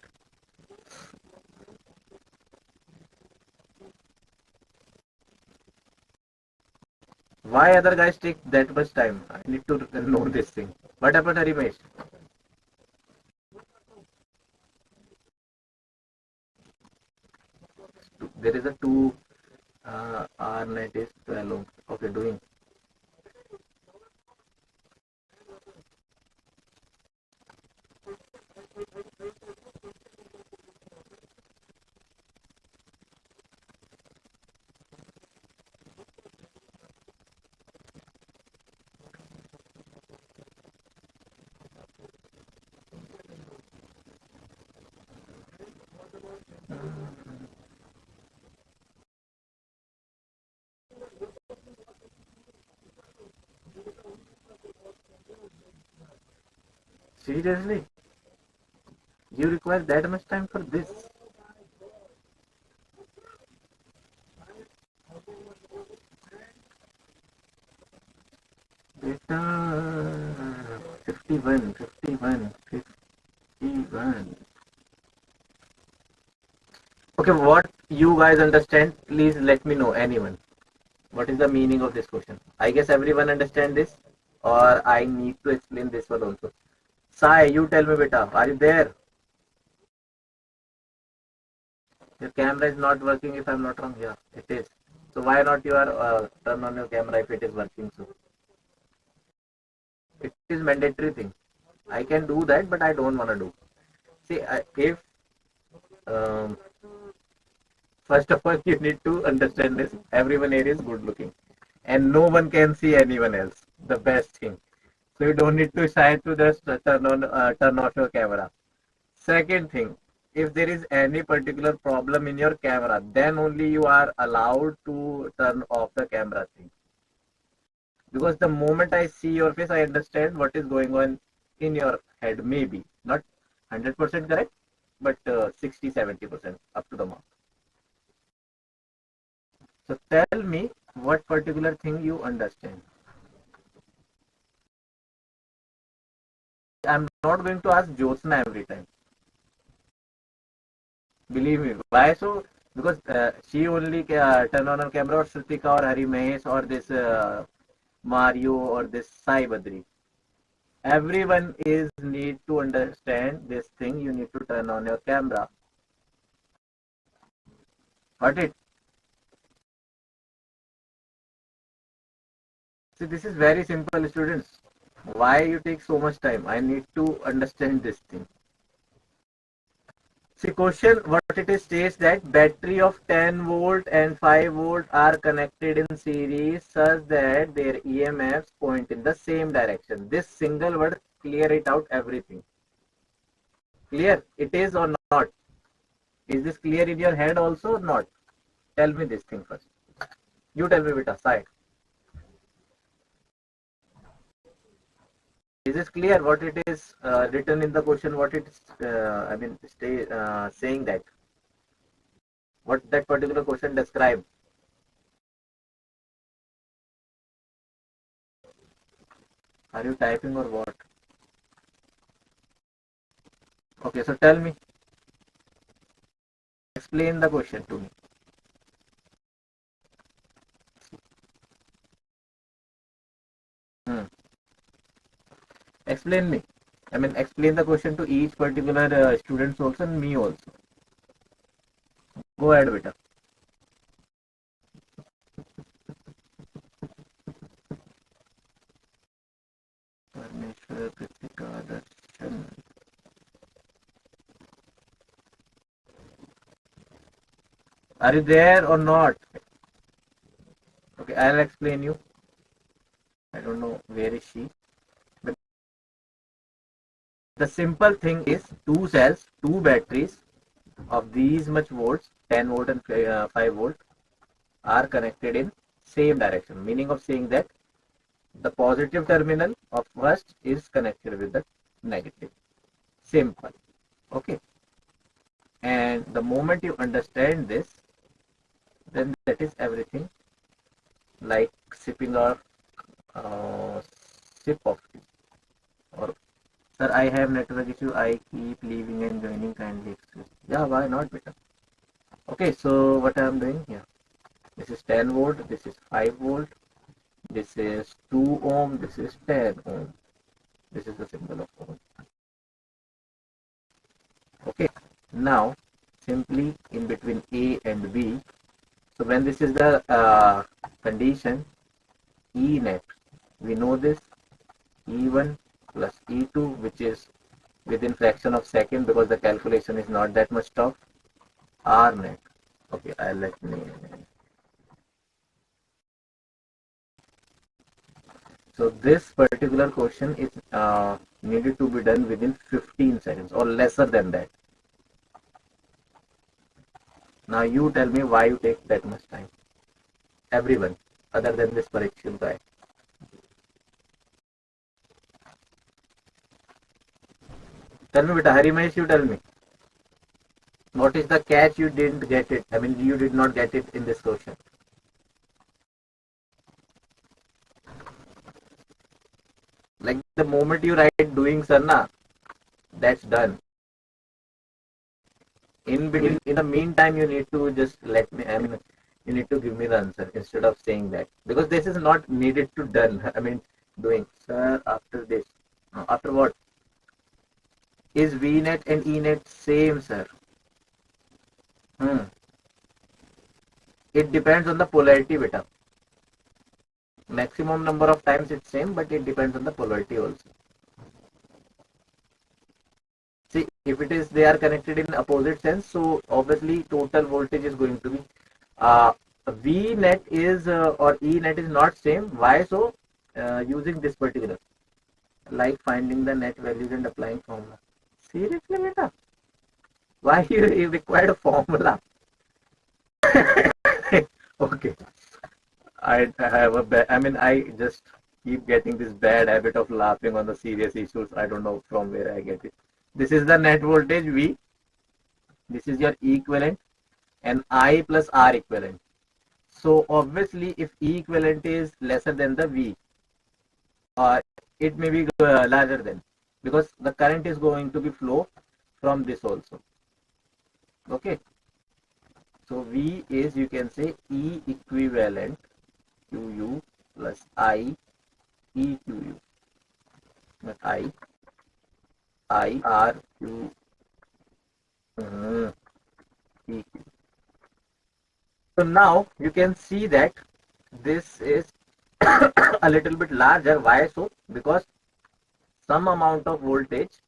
Speaker 1: Why other guys take that much time? I need to know this thing. What happened, Harimesh? There is a 2 R net is 12. Okay, doing. Seriously? You require that much time for this? Beta 51, 51, 51. Okay, what you guys understand, please let me know, anyone. What is the meaning of this question? I guess everyone understand this, or I need to explain this one also. Sai, you tell me, beta, are you there? Your camera is not working if I'm not wrong. Yeah, it is. So why not you are turn on your camera if it is working? So it is mandatory thing. I can do that, but I don't want to do. See, if um, first of all, you need to understand this. Everyone here is good looking, and no one can see anyone else. The best thing. So you don't need to shy to just turn off your camera. Second thing, if there is any particular problem in your camera, then only you are allowed to turn off the camera thing. Because the moment I see your face, I understand what is going on in your head. Maybe not 100% correct, but 60-70% up to the mark. So tell me what particular thing you understand. I'm not going to ask Jyotsna every time. Believe me. Why so? Because she only turn on her camera, or Shrutika or Hari Mahesh or this Mario or this Sai Badri. Everyone is need to understand this thing. You need to turn on your camera. Got it? See, this is very simple, students. Why you take so much time? I need to understand this thing. See, question what it is states that battery of 10 volt and 5 volt are connected in series such that their EMFs point in the same direction. This single word clear it out everything. Clear? It is or not? Is this clear in your head also or not? Tell me this thing first. You tell me, beta. Sai. Is this clear what it is written in the question? What it is, saying that? What that particular question describe? Are you typing or what? Okay, so tell me. Explain the question to me. Hmm. Explain me. Explain the question to each particular students also and me also. Go ahead, beta. Parmeshwar, Kritika, Darshan. Are you there or not? Okay, I'll explain you. I don't know where is she. But the simple thing is two cells, two batteries of these much volts, 10 volt and 5 volt, are connected in same direction. Meaning of saying that the positive terminal of first is connected with the negative. Simple. Okay. And the moment you understand this, then that is everything. Like sipping or sip of tea. Or sir, I have network issue. I keep leaving and joining. Kindly excuse. Yeah, why not, beta? Okay, so what I am doing here? This is 10 volt. This is 5 volt. This is 2 ohm, this is 10 ohm. This is the symbol of ohm. Okay, now simply in between A and B. So when this is the condition, E net, we know this, E1 plus E2, which is within fraction of second because the calculation is not that much tough, R net. Okay, I'll let me. So this particular question is needed to be done within 15 seconds or lesser than that. Now you tell me why you take that much time. Everyone, other than this Parikshit guy. Tell me, beta, Harimesh, you tell me. What is the catch you didn't get it? I mean, you did not get it in this question. Like the moment you write doing sarna, that's done. In between, in the meantime, you need to just let me. I mean, you need to give me the answer instead of saying that because this is not needed to done. I mean, doing sir after this, after what? Is V net and E net same, sir? Hmm. It depends on the polarity, beta. Maximum number of times it's same, but it depends on the polarity also. See, if it is they are connected in opposite sense, so obviously total voltage is going to be V net is or E net is not same. Why so? Using this particular, like finding the net values and applying formula. Seriously, beta? Why you required a formula? Okay. I have a bad, I mean, I just keep getting this bad habit of laughing on the serious issues. I don't know from where I get it. This is the net voltage V. This is your equivalent and I plus R equivalent. So obviously, if E equivalent is lesser than the V, it may be larger than because the current is going to be flow from this also. Okay. So V is, you can say, E equivalent QU plus I EQU. But I R Q EQ. So now you can see that this is a little bit larger. Why so? Because some amount of voltage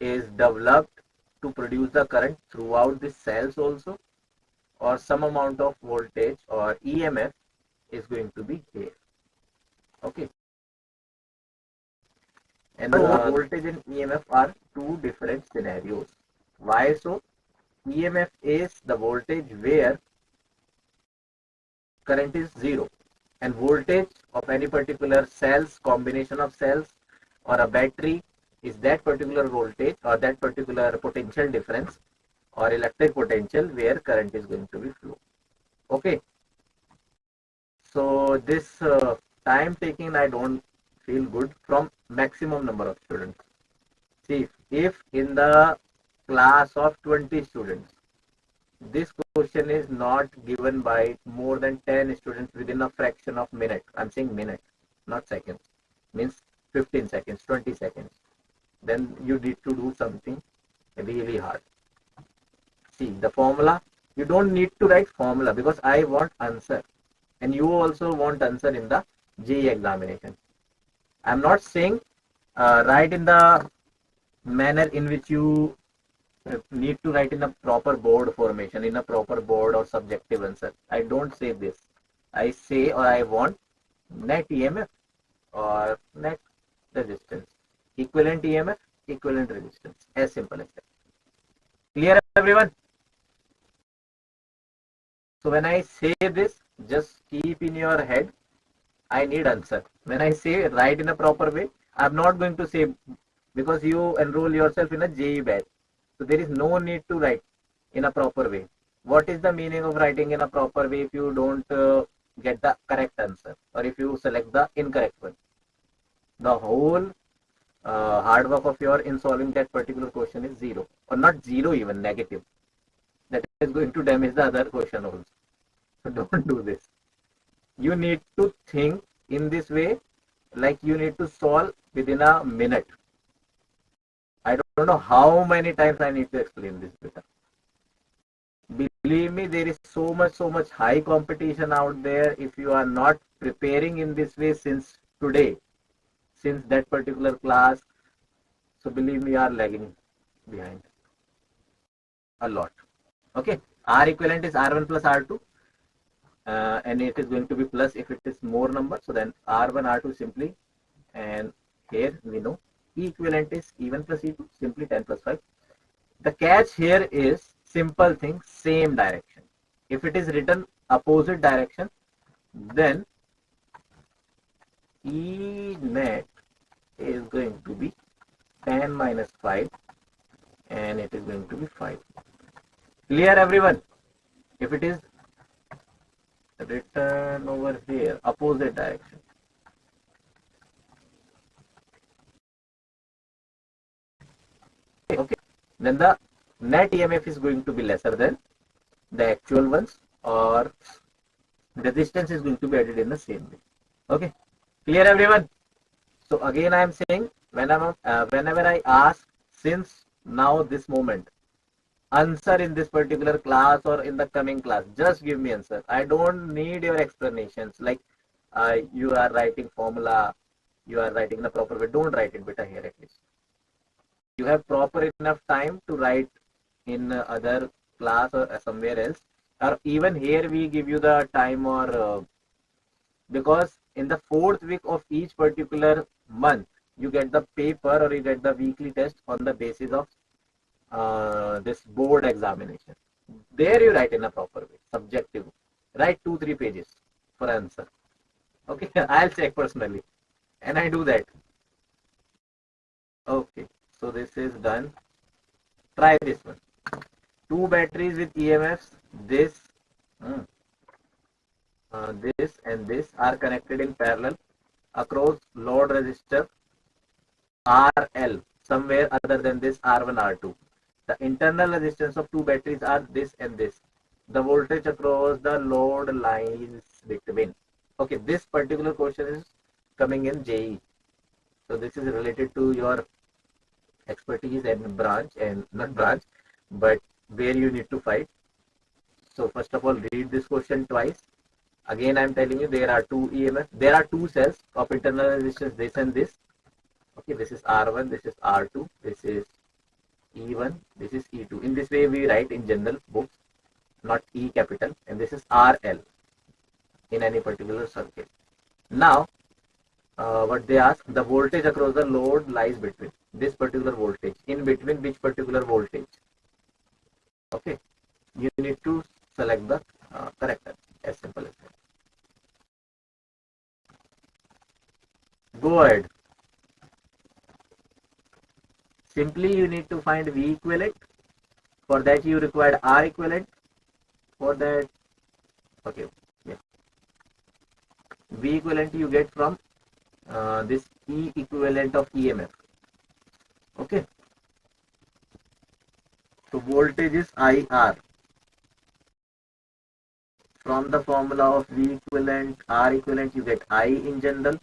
Speaker 1: is developed to produce the current throughout the cells also, or some amount of voltage or EMF is going to be here. Okay. And voltage and EMF are two different scenarios. Why so? EMF is the voltage where current is zero, and voltage of any particular cells, combination of cells or a battery is that particular voltage or that particular potential difference or electric potential where current is going to be flow. Okay. So this time taking I don't feel good from maximum number of students. See, if in the class of 20 students, this question is not given by more than 10 students within a fraction of minute. I'm saying minute, not seconds. Means 15 seconds, 20 seconds. Then you need to do something really hard. See, the formula, you don't need to write formula because I want answer. And you also want answer in the JEE examination. I'm not saying write in the manner in which you need to write in a proper board formation, in a proper board or subjective answer. I don't say this. I say or I want net EMF or net resistance. Equivalent EMF, equivalent resistance. As simple as that. Clear, everyone? So when I say this, just keep in your head, I need answer. When I say write in a proper way, I'm not going to say because you enroll yourself in a JEE batch. So there is no need to write in a proper way. What is the meaning of writing in a proper way if you don't get the correct answer or if you select the incorrect one? The whole hard work of your in solving that particular question is zero, or not zero, even negative. That is going to damage the other question also. So don't do this. You need to think in this way, like you need to solve within a minute. I don't know how many times I need to explain this beta. Believe me, there is so much high competition out there. If you are not preparing in this way since today, since that particular class, so believe me, you are lagging behind a lot. Okay, R equivalent is R1 plus R2, and it is going to be plus if it is more number. So then R1, R2 simply, and here we know E equivalent is E1 plus E2, simply 10 plus 5. The catch here is simple thing, same direction. If it is written opposite direction, then E net is going to be 10 minus 5, and it is going to be 5. Clear everyone? If it is written over here, opposite direction. Okay, then the net EMF is going to be lesser than the actual ones, or resistance is going to be added in the same way. Okay, clear everyone? So again I am saying, whenever I ask, since now this moment, answer in this particular class or in the coming class, just give me answer. I don't need your explanations like you are writing formula, you are writing the proper way. Don't write it beta here at least. You have proper enough time to write in other class or somewhere else, or even here we give you the time, or because in the 4th week of each particular month you get the paper or you get the weekly test on the basis of this board examination. There you write in a proper way, subjective. Write 2-3 pages for answer. Okay, I'll check personally, and I do that. Okay, so this is done. Try this one. 2 batteries with EMFs. This and this are connected in parallel across load resistor RL somewhere other than this R1, R2. The internal resistance of 2 batteries are this and this. The voltage across the load lines between. Okay, this particular question is coming in JE. So this is related to your expertise and branch, and not branch, but where you need to fight. So first of all, read this question twice. Again, I am telling you, there are 2 EMF. There are 2 cells of internal resistance, this and this. Okay, this is R1, this is R2, this is E1, this is E2. In this way we write in general books, not E capital, and this is RL in any particular circuit. Now, what they ask, the voltage across the load lies between this particular voltage, in between which particular voltage. Okay, you need to select the correct answer, as simple as that. Go ahead. Simply you need to find V equivalent. For that you require R equivalent. For that, okay, yeah. V equivalent you get from this E equivalent of EMF. Okay. So voltage is IR. From the formula of V equivalent, R equivalent, you get I in general,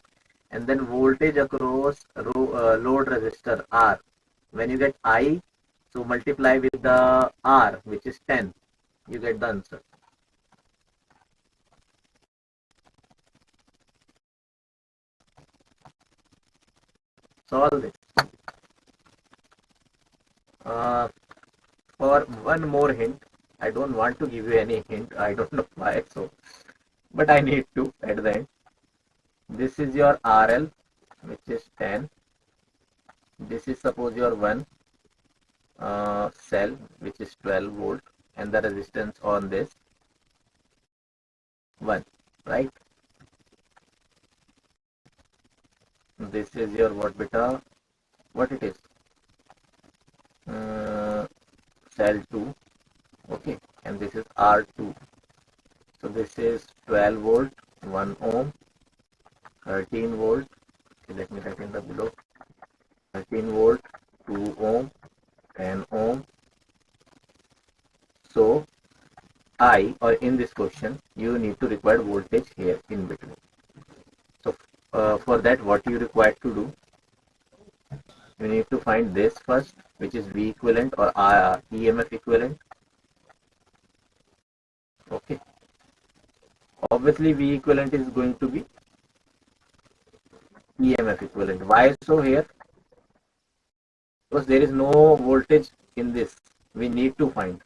Speaker 1: and then voltage across load resistor R. When you get I, so multiply with the R, which is 10, you get the answer. Solve this. For one more hint, I don't want to give you any hint, I don't know why, so, but I need to at the end. This is your RL, which is 10. This is suppose your one cell, which is 12 volt, and the resistance on this 1, right? This is your what beta? What it is? Cell 2, okay, and this is R2. So this is 12 volt, 1 ohm, 13 volt. Okay, let me write in the below. 13 volt, 2 ohm, 10 ohm. So I, or in this question, you need to require voltage here in between. So For that, what you require to do, you need to find this first, which is V equivalent or EMF equivalent. Okay. Obviously, V equivalent is going to be EMF equivalent. Why so here? Because there is no voltage in this. We need to find.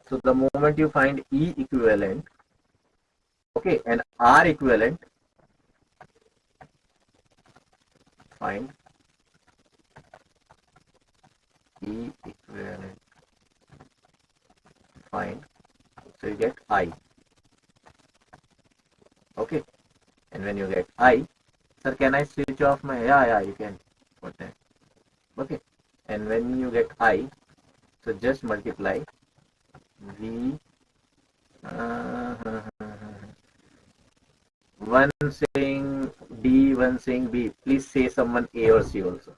Speaker 1: So the moment you find E equivalent, okay, and R equivalent, find E equivalent, find. So you get I. Okay. And when you get I, sir, can I switch off my, yeah, you can. Okay. Okay. And when you get I, so just multiply V, one saying D, one saying B. Please say someone A or C also.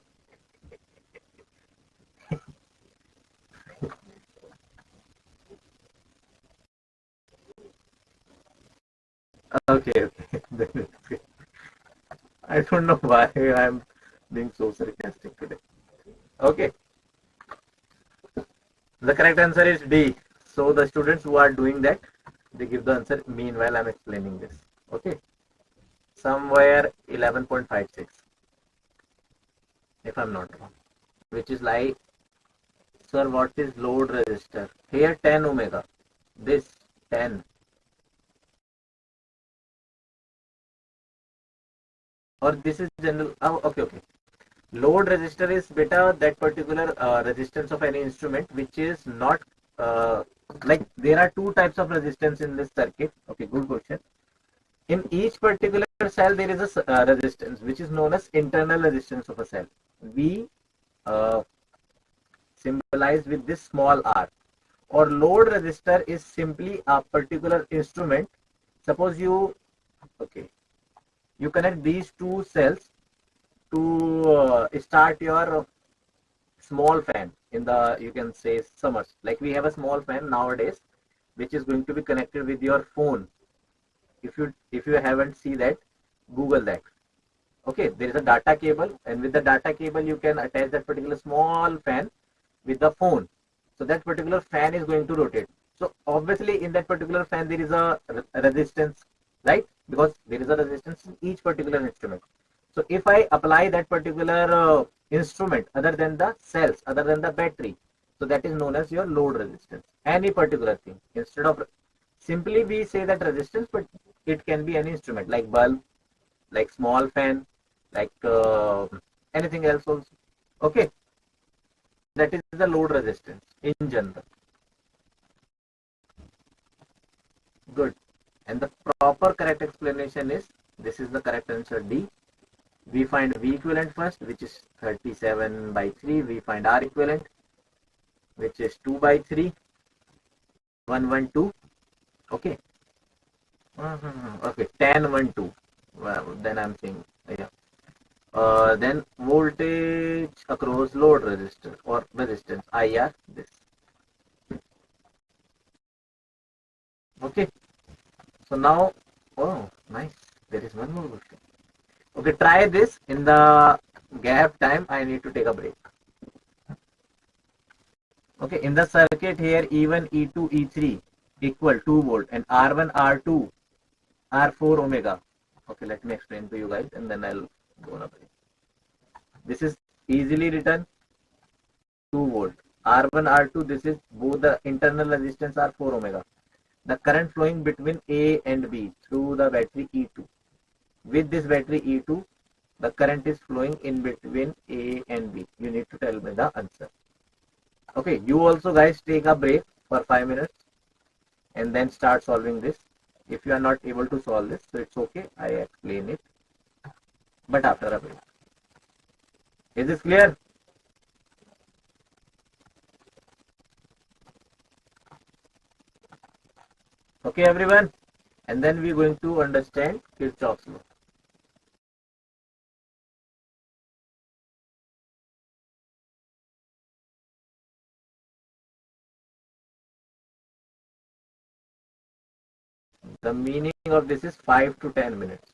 Speaker 1: Okay. I don't know why I'm being so sarcastic today. Okay. The correct answer is D. So the students who are doing that, they give the answer. Meanwhile, I'm explaining this. Okay. Somewhere 11.56, if I'm not wrong. Which is like, sir, what is load resistor? Here 10 omega. This 10. Or this is general. Oh, okay. Load resistor is better that particular resistance of any instrument which is not like there are two types of resistance in this circuit. Okay, good question. In each particular cell there is a resistance which is known as internal resistance of a cell. We uh, symbolize with this small r. Or load resistor is simply a particular instrument. Suppose you, okay, you connect these two cells to start your small fan in the, you can say, summers. Like we have a small fan nowadays which is going to be connected with your phone. If you haven't seen that, google that. Okay, there is a data cable, and with the data cable you can attach that particular small fan with the phone. So that particular fan is going to rotate. So obviously in that particular fan there is a resistance, right? Because there is a resistance in each particular instrument. So if I apply that particular instrument other than the cells, other than the battery, so that is known as your load resistance. Any particular thing. Instead of simply we say that resistance, but it can be any instrument like bulb, like small fan, like anything else also. Okay, that is the load resistance in general. Good. And the proper correct explanation is, this is the correct answer, D. We find V equivalent first, which is 37 by 3. We find R equivalent, which is 2 by 3, 112. Okay. Okay, 10, 1, 2. Well, then I'm saying, yeah. Then voltage across load resistor or resistance, IR, this. Okay. So now, oh, nice. There is one more question. Okay, try this. In the gap time, I need to take a break. Okay, in the circuit here, E1, E2, E3 equal 2 volt and R1, R2, R4 omega. Okay, let me explain to you guys and then I'll go on a break. This is easily written 2 volt. R1, R2, this is both the internal resistance are 4 omega. The current flowing between A and B through the battery E2. With this battery E2, the current is flowing in between A and B. You need to tell me the answer. Okay, you also guys take a break for 5 minutes and then start solving this. If you are not able to solve this, so it's okay. I explain it, but after a break. Is this clear? Okay, everyone. And then we're going to understand Kirchhoff's law. The meaning of this is 5 to 10 minutes.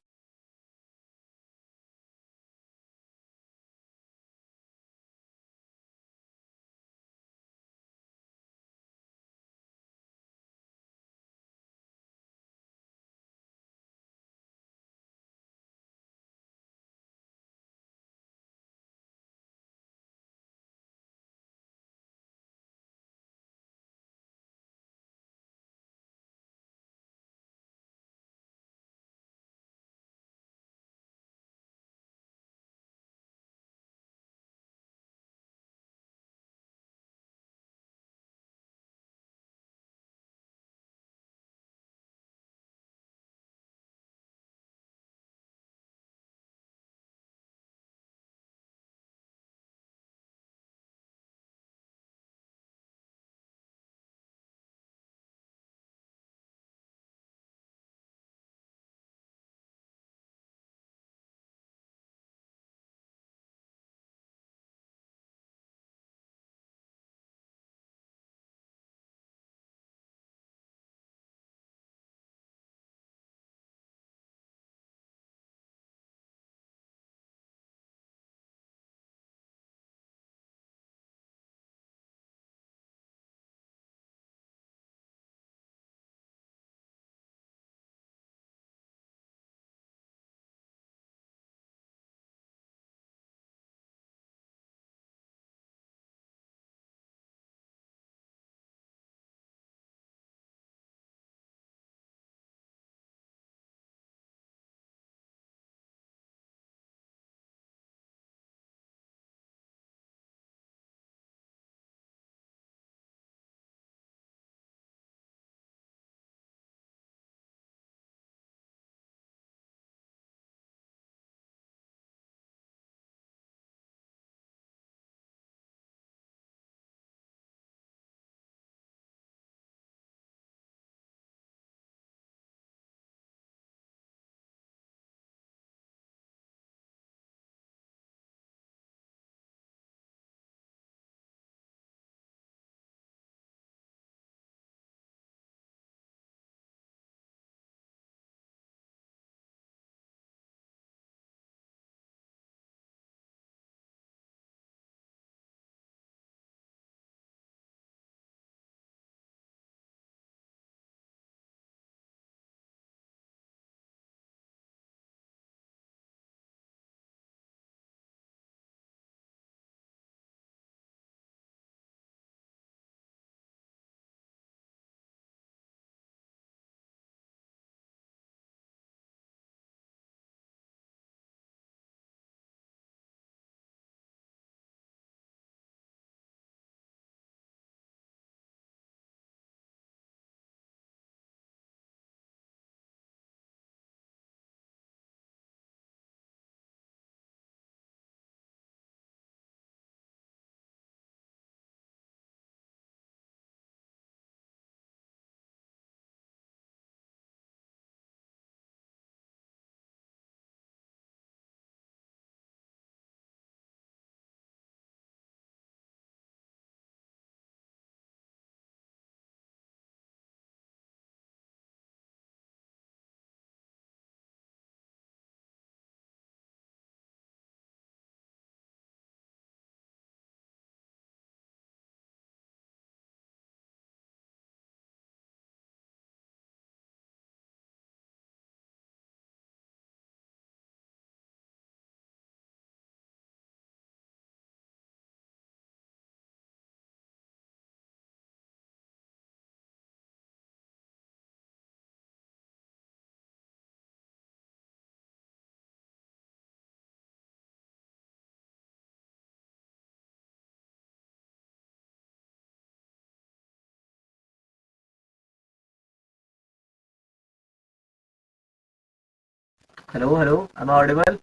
Speaker 1: Hello, hello. Am I audible?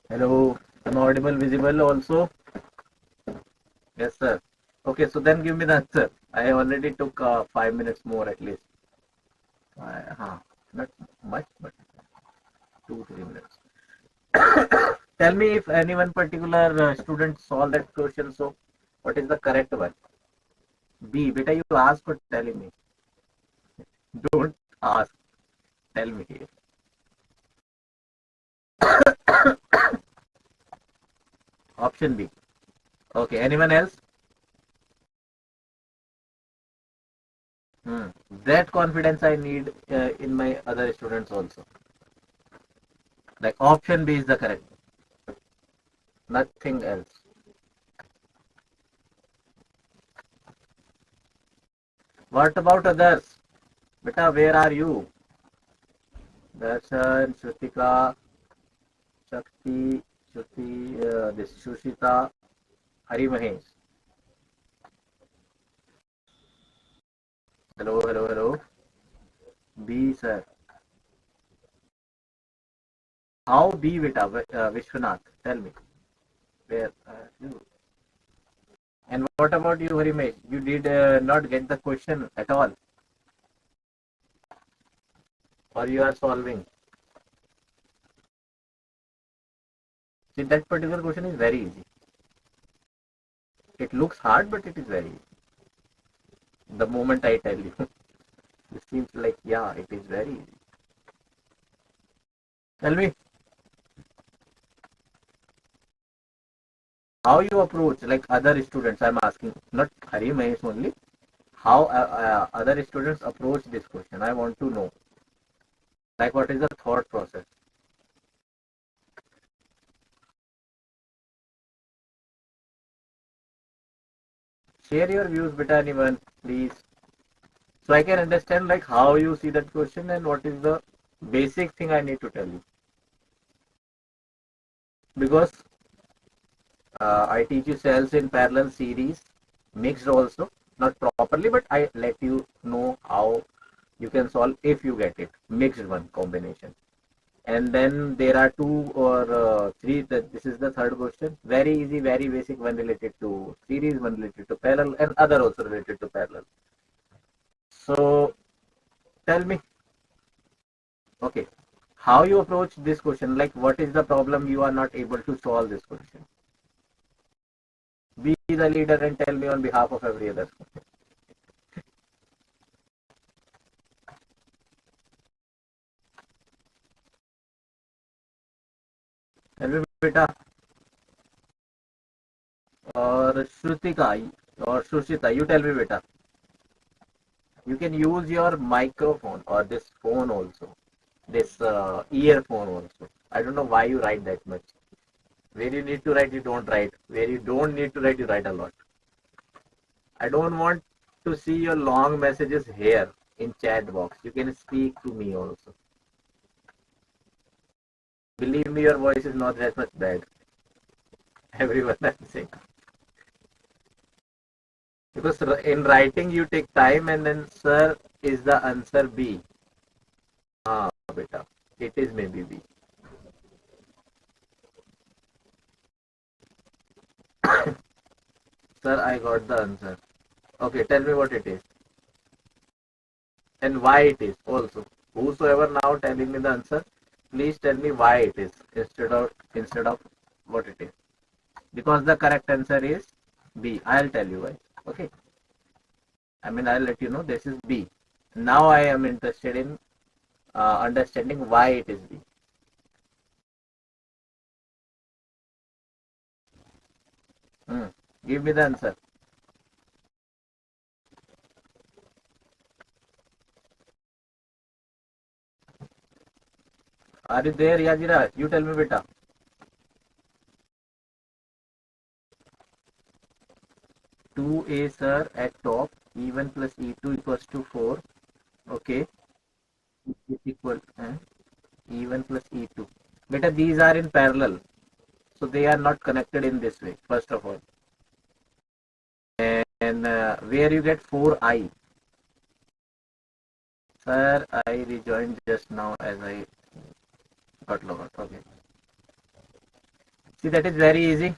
Speaker 1: Hello. Am I audible, visible also? Yes, sir. Okay, so then give me the answer. I already took 5 minutes more at least. Not much, but 2, 3 minutes. Tell me if any one particular student solved that question. So, what is the correct one? B. Beta, you ask for telling me. Don't ask. Tell me here. Option B. Okay. Anyone else? Hmm. That confidence I need in my other students also. Like option B is the correct. Nothing else. What about others? Beta, where are you? Darshan, Shrutika, Shakti, Shruti, this Shushita, Hari Mahesh. Hello, hello, hello. B, sir. How B, beta, Vishwanath? Tell me. Where are you? And what about you, Harimesh? You did not get the question at all, or you are solving? See, that particular question is very easy. It looks hard, but it is very easy. The moment I tell you, it seems like, yeah, it is very easy. Tell me, how you approach like other students? I'm asking, not Hari Mahesh only. How other students approach this question? I want to know. Like, what is the thought process? Share your views, beta, anyone, please. So I can understand like how you see that question and what is the basic thing I need to tell you. Because I teach you cells in parallel series, mixed also, not properly, but I let you know how you can solve if you get it, mixed one combination. And then there are two or three, this is the third question, very easy, very basic, one related to series, one related to parallel, and other also related to parallel. So tell me, okay, how you approach this question, like what is the problem you are not able to solve this question. Be the leader and tell me on behalf of every other. Tell me, beta, or Shrutika, or Shushita, you tell me, beta. You can use your microphone or this phone also, this earphone also. I don't know why you write that much. Where you need to write, you don't write. Where you don't need to write, you write a lot. I don't want to see your long messages here in chat box. You can speak to me also. Believe me, your voice is not that much bad. Everyone I'm saying. Because in writing you take time and then sir is the answer B. Ah, beta. It is maybe B. Sir, I got the answer. Okay, tell me what it is. And why it is also. Whosoever now telling me the answer, please tell me why it is instead of what it is. Because the correct answer is B. I'll tell you why. Okay. I mean, I'll let you know this is B. Now I am interested in understanding why it is B. Hmm. Give me the answer. Are you there, Yajira? You tell me, beta. 2a, sir, at top. E1 plus E2 equals to 4. Okay. Is equal. E1 plus E2. Beta, these are in parallel. So they are not connected in this way, first of all. And where you get 4i. Sir, I rejoined just now as I got logged. Okay. See, that is very easy.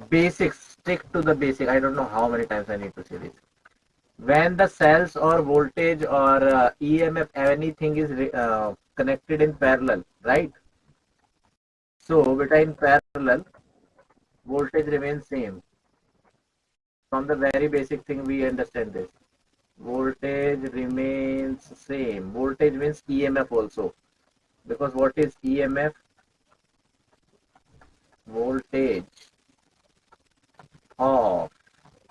Speaker 1: Basics, stick to the basic. I don't know how many times I need to say this. When the cells or voltage or EMF, anything is connected in parallel, right? So between parallel, voltage remains same. From the very basic thing, we understand this. Voltage remains same. Voltage means EMF also. Because what is EMF? Voltage of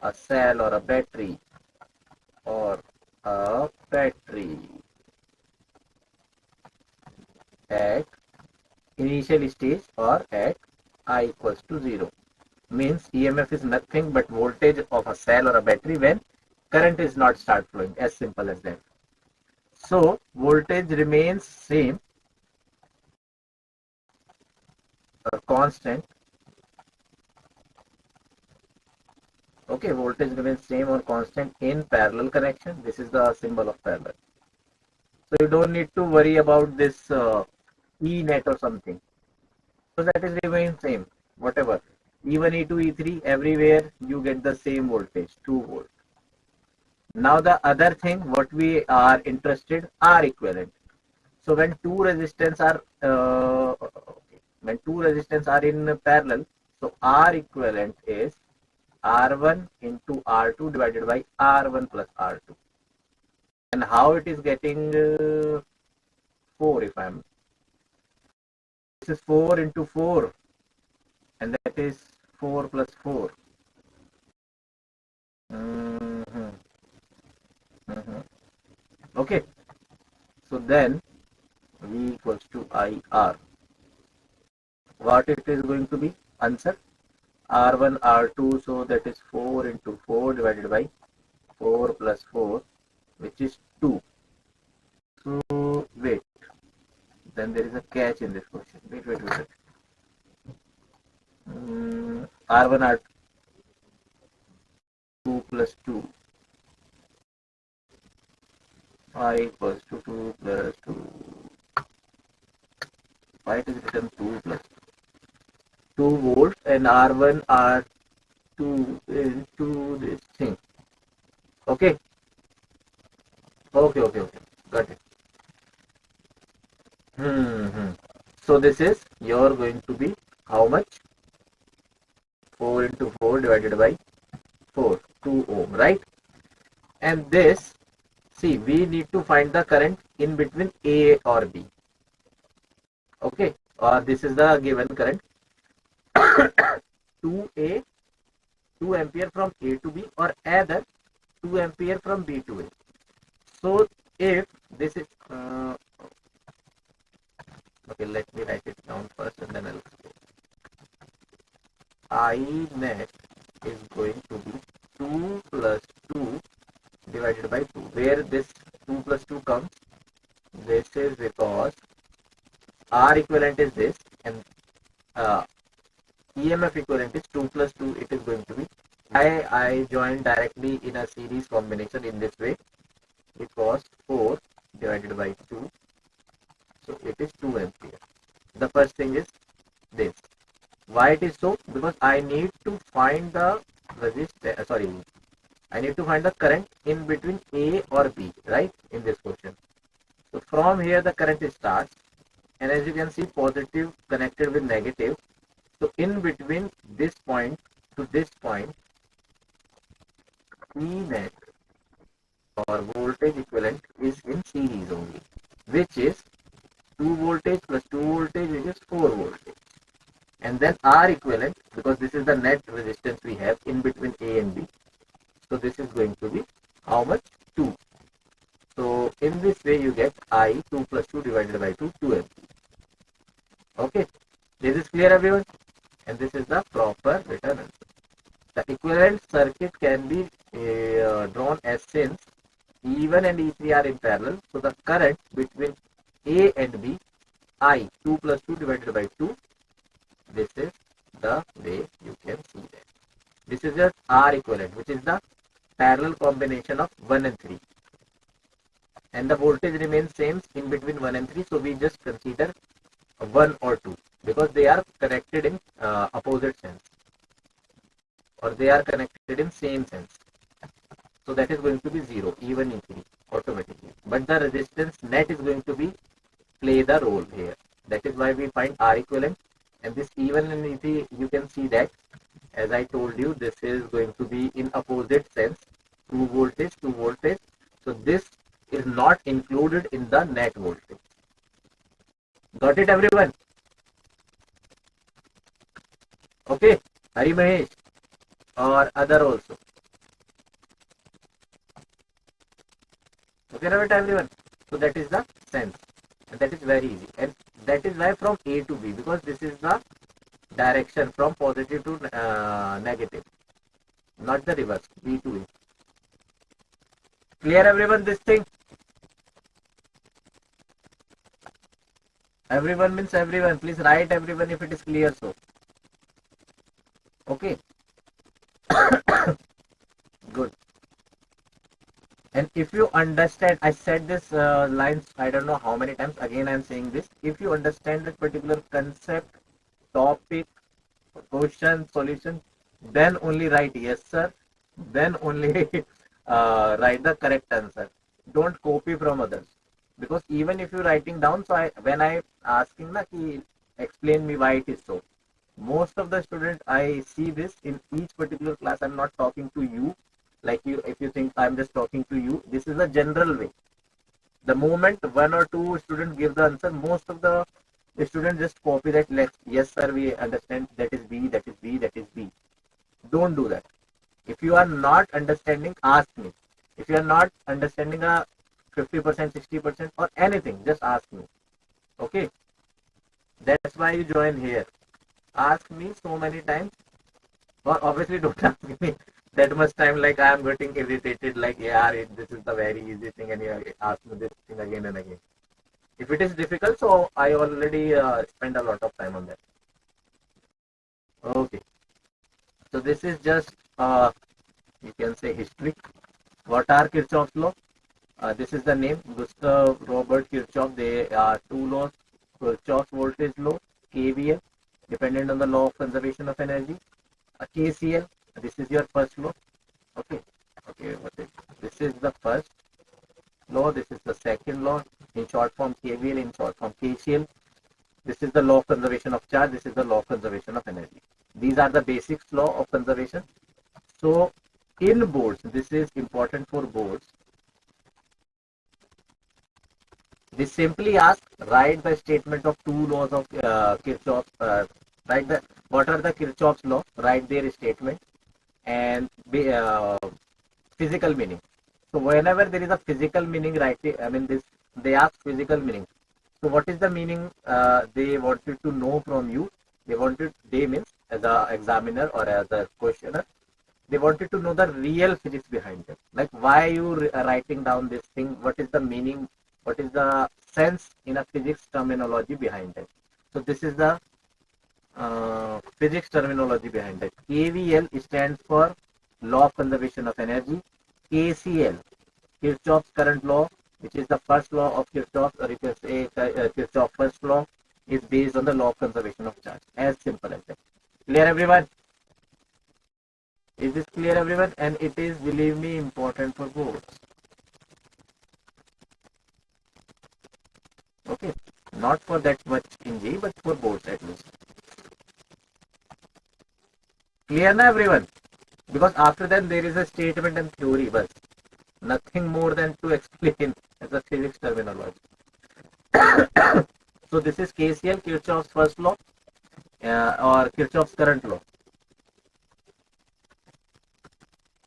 Speaker 1: a cell or a battery at initial stage or at I equals to 0. Means EMF is nothing but voltage of a cell or a battery when current is not start flowing. As simple as that. So voltage remains same or constant. Okay, voltage remains same or constant in parallel connection. This is the symbol of parallel. So you don't need to worry about this E net or something. So that is remain same. Whatever. E1, E2, E3, everywhere you get the same voltage, 2 volt. Now the other thing, what we are interested, R equivalent. So when two resistance are in parallel, so R equivalent is R1 into R2 divided by R1 plus R2. And how it is getting 4 if I'm. This is 4 into 4 and that is 4 plus 4. Okay. So then V equals to IR. What it is going to be? Answer. R1, R2, so that is 4 into 4 divided by 4 plus 4, which is 2. So, wait. Then there is a catch in this question. Wait. R1, R2 plus 2. I equals to 2 plus 2. Why it is written 2 plus 2 volts and R1, R2 into this thing. Okay. Okay. Got it. So this is you're going to be how much? 4 into 4 divided by 4, 2 ohm, right? And this, see, we need to find the current in between A or B. Okay, or this is the given current 2A, 2 ampere from A to B, or either 2 ampere from B to A. So if this is okay, let me write it down first and then I'll explain. I net is going to be 2 plus 2 divided by 2. Where this 2 plus 2 comes? This is because R equivalent is this and EMF equivalent is 2 plus 2. It is going to be. I joined directly in a series combination in this way because 4 divided by 2. So it is 2 ampere. The first thing is this. Why it is so? Because I need to find the I need to find the current in between A or B, right? In this question. So from here the current starts, and as you can see, positive connected with negative. So in between this point to this point, E net or voltage equivalent is in series only, which is 2 voltage plus 2 voltage, which is 4 voltage. And then R equivalent, because this is the net resistance we have in between A and B. So this is going to be how much? 2. So in this way you get I 2 plus 2 divided by 2, 2 ampere. Okay. This is clear everyone? And this is the proper written answer. The equivalent circuit can be drawn as since E1 and E3 are in parallel. So the current between A and B, I 2 plus 2 divided by 2. This is the way you can see that. This is just R equivalent, which is the parallel combination of 1 and 3. And the voltage remains same in between 1 and 3. So we just consider 1 or 2, because they are connected in opposite sense, or they are connected in same sense. So that is going to be 0, even increase automatically. But the resistance net is going to be play the role here. That is why we find R equivalent. And this even in you can see that, as I told you, this is going to be in opposite sense, 2 voltage, 2 voltage. So this is not included in the net voltage. Got it, everyone? Okay, Hari Mahesh or other also. Okay, right, everyone? So that is the sense, and that is very easy. And that is why from A to B, because this is the direction from positive to negative, not the reverse, B to A. Clear, everyone, this thing? Everyone means everyone. Please write everyone if it is clear. So, okay. Good. And if you understand, I said this lines, I don't know how many times, again I am saying this. If you understand that particular concept, topic, question, solution, then only write yes sir, then only write the correct answer. Don't copy from others, because even if you're writing down, so when I asking na ki explain me why it is so, most of the students I see this in each particular class. I'm not talking to you, like you, if you think I'm just talking to you, this is a general way. The moment 1 or 2 students give the answer, most of the students just copy that. Yes sir, we understand, that is B, that is B, that is B. Don't do that. If you are not understanding, ask me. If you are not understanding a 50%, 60% or anything, just ask me. Okay, that's why you join here. Ask me so many times, or obviously don't ask me that much time, like I am getting irritated, like yeah, this is the very easy thing and you ask me this thing again and again. If it is difficult, so I already spend a lot of time on that. Okay, so this is just you can say history. What are Kirchhoff's law? This is the name, Gustav Robert Kirchhoff. They are 2 laws: Kirchhoff's voltage law, KVL, dependent on the law of conservation of energy. KCL, this is your first law. Okay, this is the first law. This is the second law. In short form, KVL. In short form, KCL. This is the law of conservation of charge. This is the law of conservation of energy. These are the basics law of conservation. So in boards, this is important for boards. They simply ask, write the statement of 2 laws of Kirchhoff. Write the, what are the Kirchhoff's law? Write their statement and physical meaning. So whenever there is a physical meaning, right? I mean, this they ask physical meaning. So what is the meaning they wanted to know from you? They means as a examiner or as a questioner, they wanted to know the real physics behind it. Like why you writing down this thing? What is the meaning? What is the sense in a physics terminology behind it? So this is the physics terminology behind it. KVL stands for law of conservation of energy. KCL, Kirchhoff's current law, which is the first law of Kirchhoff, or if you say Kirchhoff's first law, is based on the law of conservation of charge. As simple as that. Clear, everyone? Is this clear, everyone? And it is, believe me, important for boards. Okay, not for that much in J, but for boards at least. Clear na, everyone? Because after that there is a statement and theory, but nothing more than to explain as a physics terminology. So this is KCL, Kirchhoff's first law, or Kirchhoff's current law.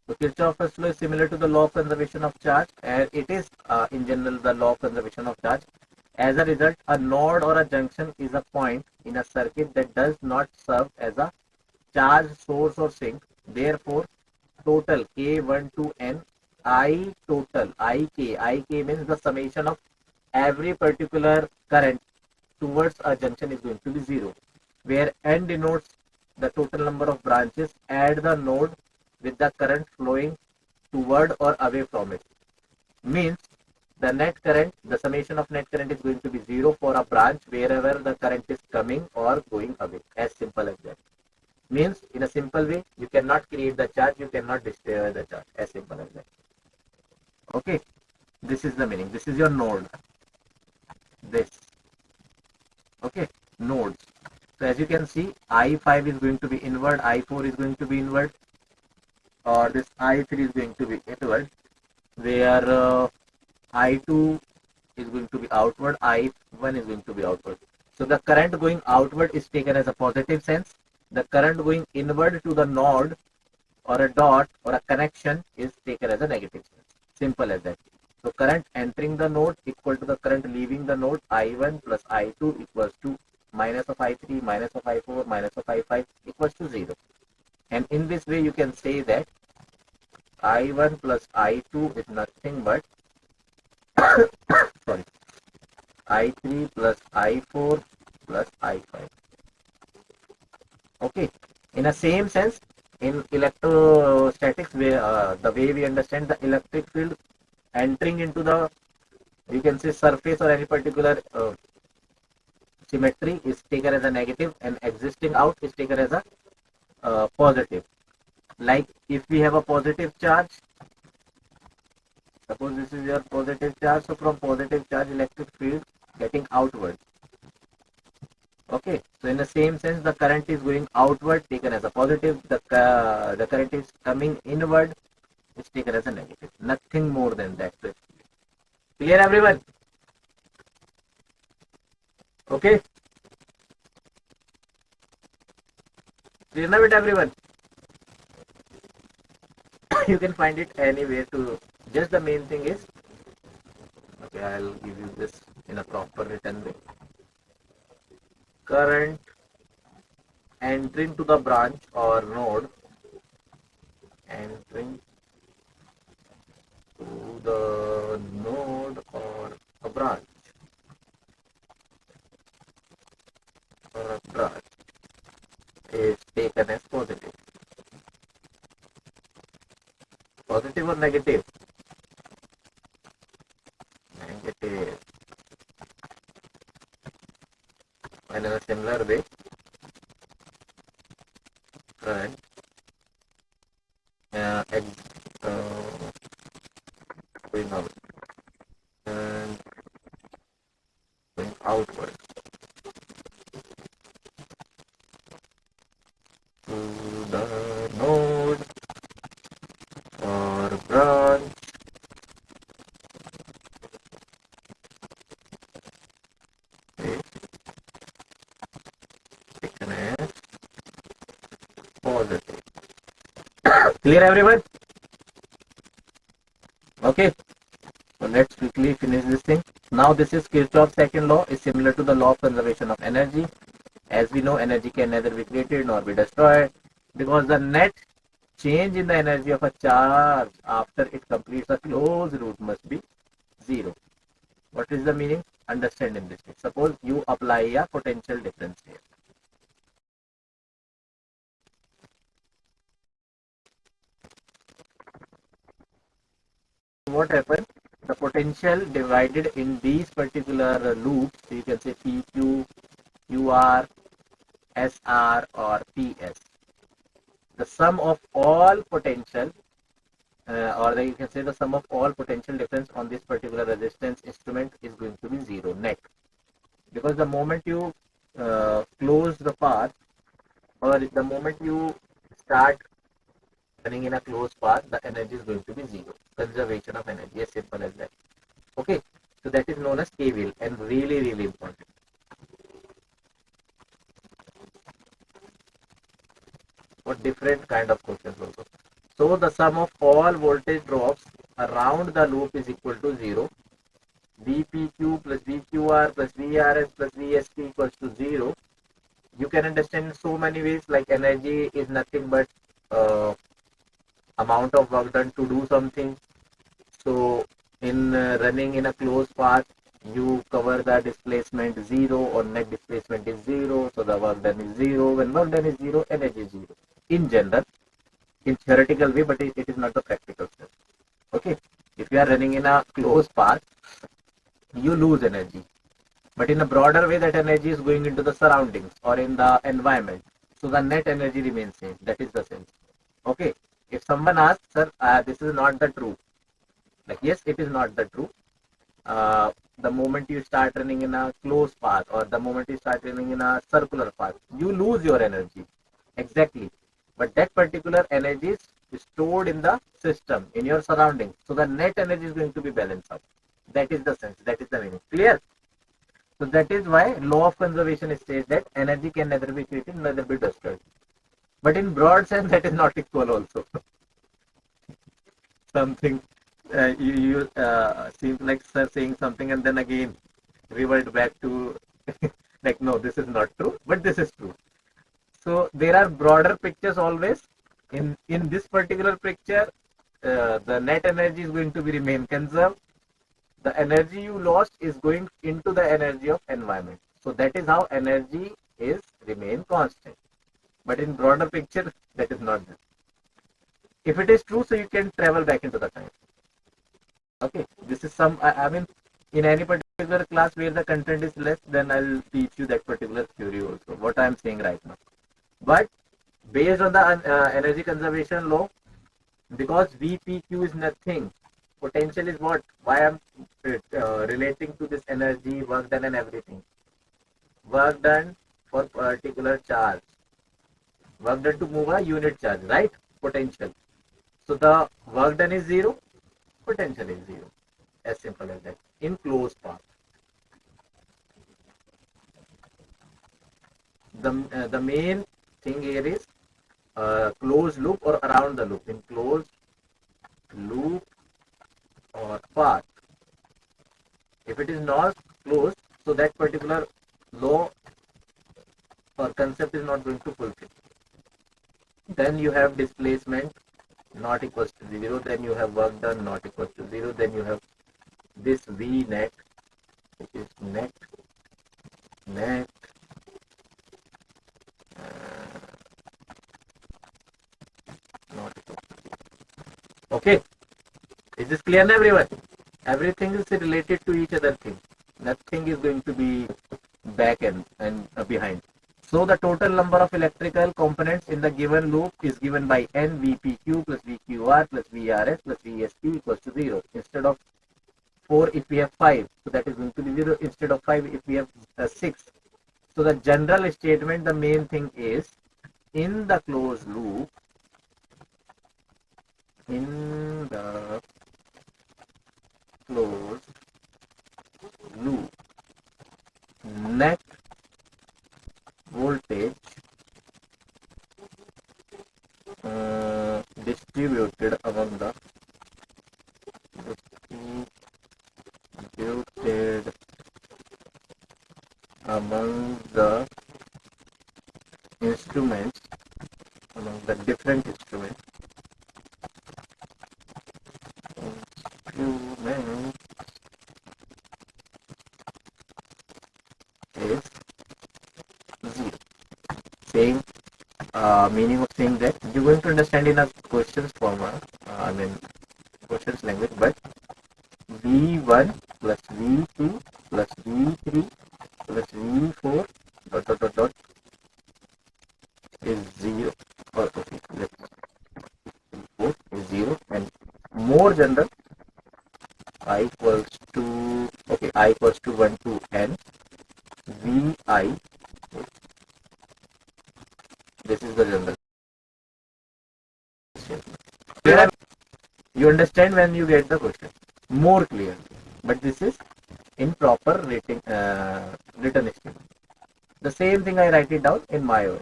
Speaker 1: So Kirchhoff's first law is similar to the law of conservation of charge, and it is in general the law of conservation of charge. As a result, a node or a junction is a point in a circuit that does not serve as a charge source or sink. Therefore, total K1 to N, I total, IK means the summation of every particular current towards a junction is going to be 0, where N denotes the total number of branches at the node with the current flowing toward or away from it. Means the net current, the summation of net current is going to be 0 for a branch wherever the current is coming or going away. As simple as that. Means in a simple way, you cannot create the charge, you cannot destroy the charge. As simple as that. Okay. This is the meaning. This is your node. This. Okay. Nodes. So as you can see, I5 is going to be inward, I4 is going to be inward, or this I3 is going to be inward, where I2 is going to be outward, I1 is going to be outward. So the current going outward is taken as a positive sense. The current going inward to the node or a dot or a connection is taken as a negative sense. Simple as that. So current entering the node equal to the current leaving the node, I1 plus I2 equals to minus of I3, minus of I4, minus of I5 equals to 0. And in this way you can say that I1 plus I2 is nothing but sorry, I3 plus I4 plus I5. Okay. In the same sense, in electrostatics, the way we understand the electric field entering into the, you can say, surface or any particular symmetry is taken as a negative, and existing out is taken as a positive. Like if we have a positive charge, suppose this is your positive charge, so from positive charge electric field getting outward. Okay, so in the same sense, the current is going outward, taken as a positive. The current is coming inward, is taken as a negative. Nothing more than that. Clear, everyone? Okay. Clear now, it everyone? You can find it anywhere to. Just the main thing is. Okay, I'll give you this in a proper written way. Current entering to the branch or node, entering to the node or a branch is taken as positive. Positive or negative? Negative. And in a similar way, current going out and going outward to the node or branch is taken as positive. Clear, everyone? Okay. So let's quickly finish this thing. Now this is Kirchhoff's second law, is similar to the law of conservation of energy. As we know, energy can neither be created nor be destroyed, because the net change in the energy of a charge after it completes a closed route must be 0. What is the meaning? Understand in this way. Suppose you apply a potential difference here. What happens? The potential divided in these particular loops, so you can say PQ, QR, SR or PS. The sum of all potential, or you can say the sum of all potential difference on this particular resistance instrument is going to be 0 net. Because the moment you close the path, or the moment you start running in a closed path, the energy is going to be 0. Conservation of energy, as simple as that. Okay, so that is known as KVL, and really, really important. What different kind of questions also. So the sum of all voltage drops around the loop is equal to 0. VPQ plus VQR plus VRS plus VSP equals to 0. You can understand in so many ways, like energy is nothing but amount of work done to do something. So in running in a closed path, you cover the displacement 0 or net displacement is 0. So the work done is 0. When work done is 0, energy is 0. In general, in theoretical way, but it is not the practical sense. Okay. If you are running in a closed path, you lose energy. But in a broader way, that energy is going into the surroundings or in the environment. So the net energy remains same. That is the sense. Okay. If someone asks, sir, this is not the truth. Like, yes, it is not the truth. The moment you start running in a closed path or the moment you start running in a circular path, you lose your energy. Exactly. But that particular energy is stored in the system, in your surroundings. So the net energy is going to be balanced out. That is the sense. That is the meaning. Clear? So that is why law of conservation states that energy can neither be created nor be destroyed. But in broad sense, that is not equal also. Something you seems like sir saying something and then again revert back to like, no, this is not true, but this is true. So there are broader pictures always. In this particular picture, the net energy is going to be remain conserved. The energy you lost is going into the energy of environment. So that is how energy is remain constant. But in broader picture, that is not there. If it is true, so you can travel back into the time. Okay, this is some, I mean, in any particular class where the content is less, then I'll teach you that particular theory also, what I'm saying right now. But based on the energy conservation law, because VPQ is nothing, potential is what? Why I'm relating to this energy, work done and everything. Work done for particular charge. Work done to move a unit charge, right? Potential. So the work done is zero, potential is zero. As simple as that. In closed path. The main thing here is closed loop or around the loop. In closed loop or path. If it is not closed, so that particular law or concept is not going to fulfill. Then you have displacement not equals to 0, then you have work done not equals to 0, then you have this V net, which is net not equal to 0. Okay, is this clear now, everyone? Everything is related to each other thing. Nothing is going to be back and behind. So the total number of electrical components in the given loop is given by N VPQ plus VQR plus VRS plus VSQ equals to 0. Instead of 4 if we have 5, so that is going to be 0. Instead of 5 if we have 6. So the general statement, the main thing is, in the closed loop, net voltage distributed among the instruments, among the different instruments is 0. Same meaning of saying that you're going to understand in a questions format, questions language, but V1 plus V2 plus V3 plus V4 dot is 0. Or okay, let's V4 is 0, and more general, I equals to 1 to N VI. This is the general. You understand when you get the question more clear, but this is in proper written statement. The same thing I write it down in my way.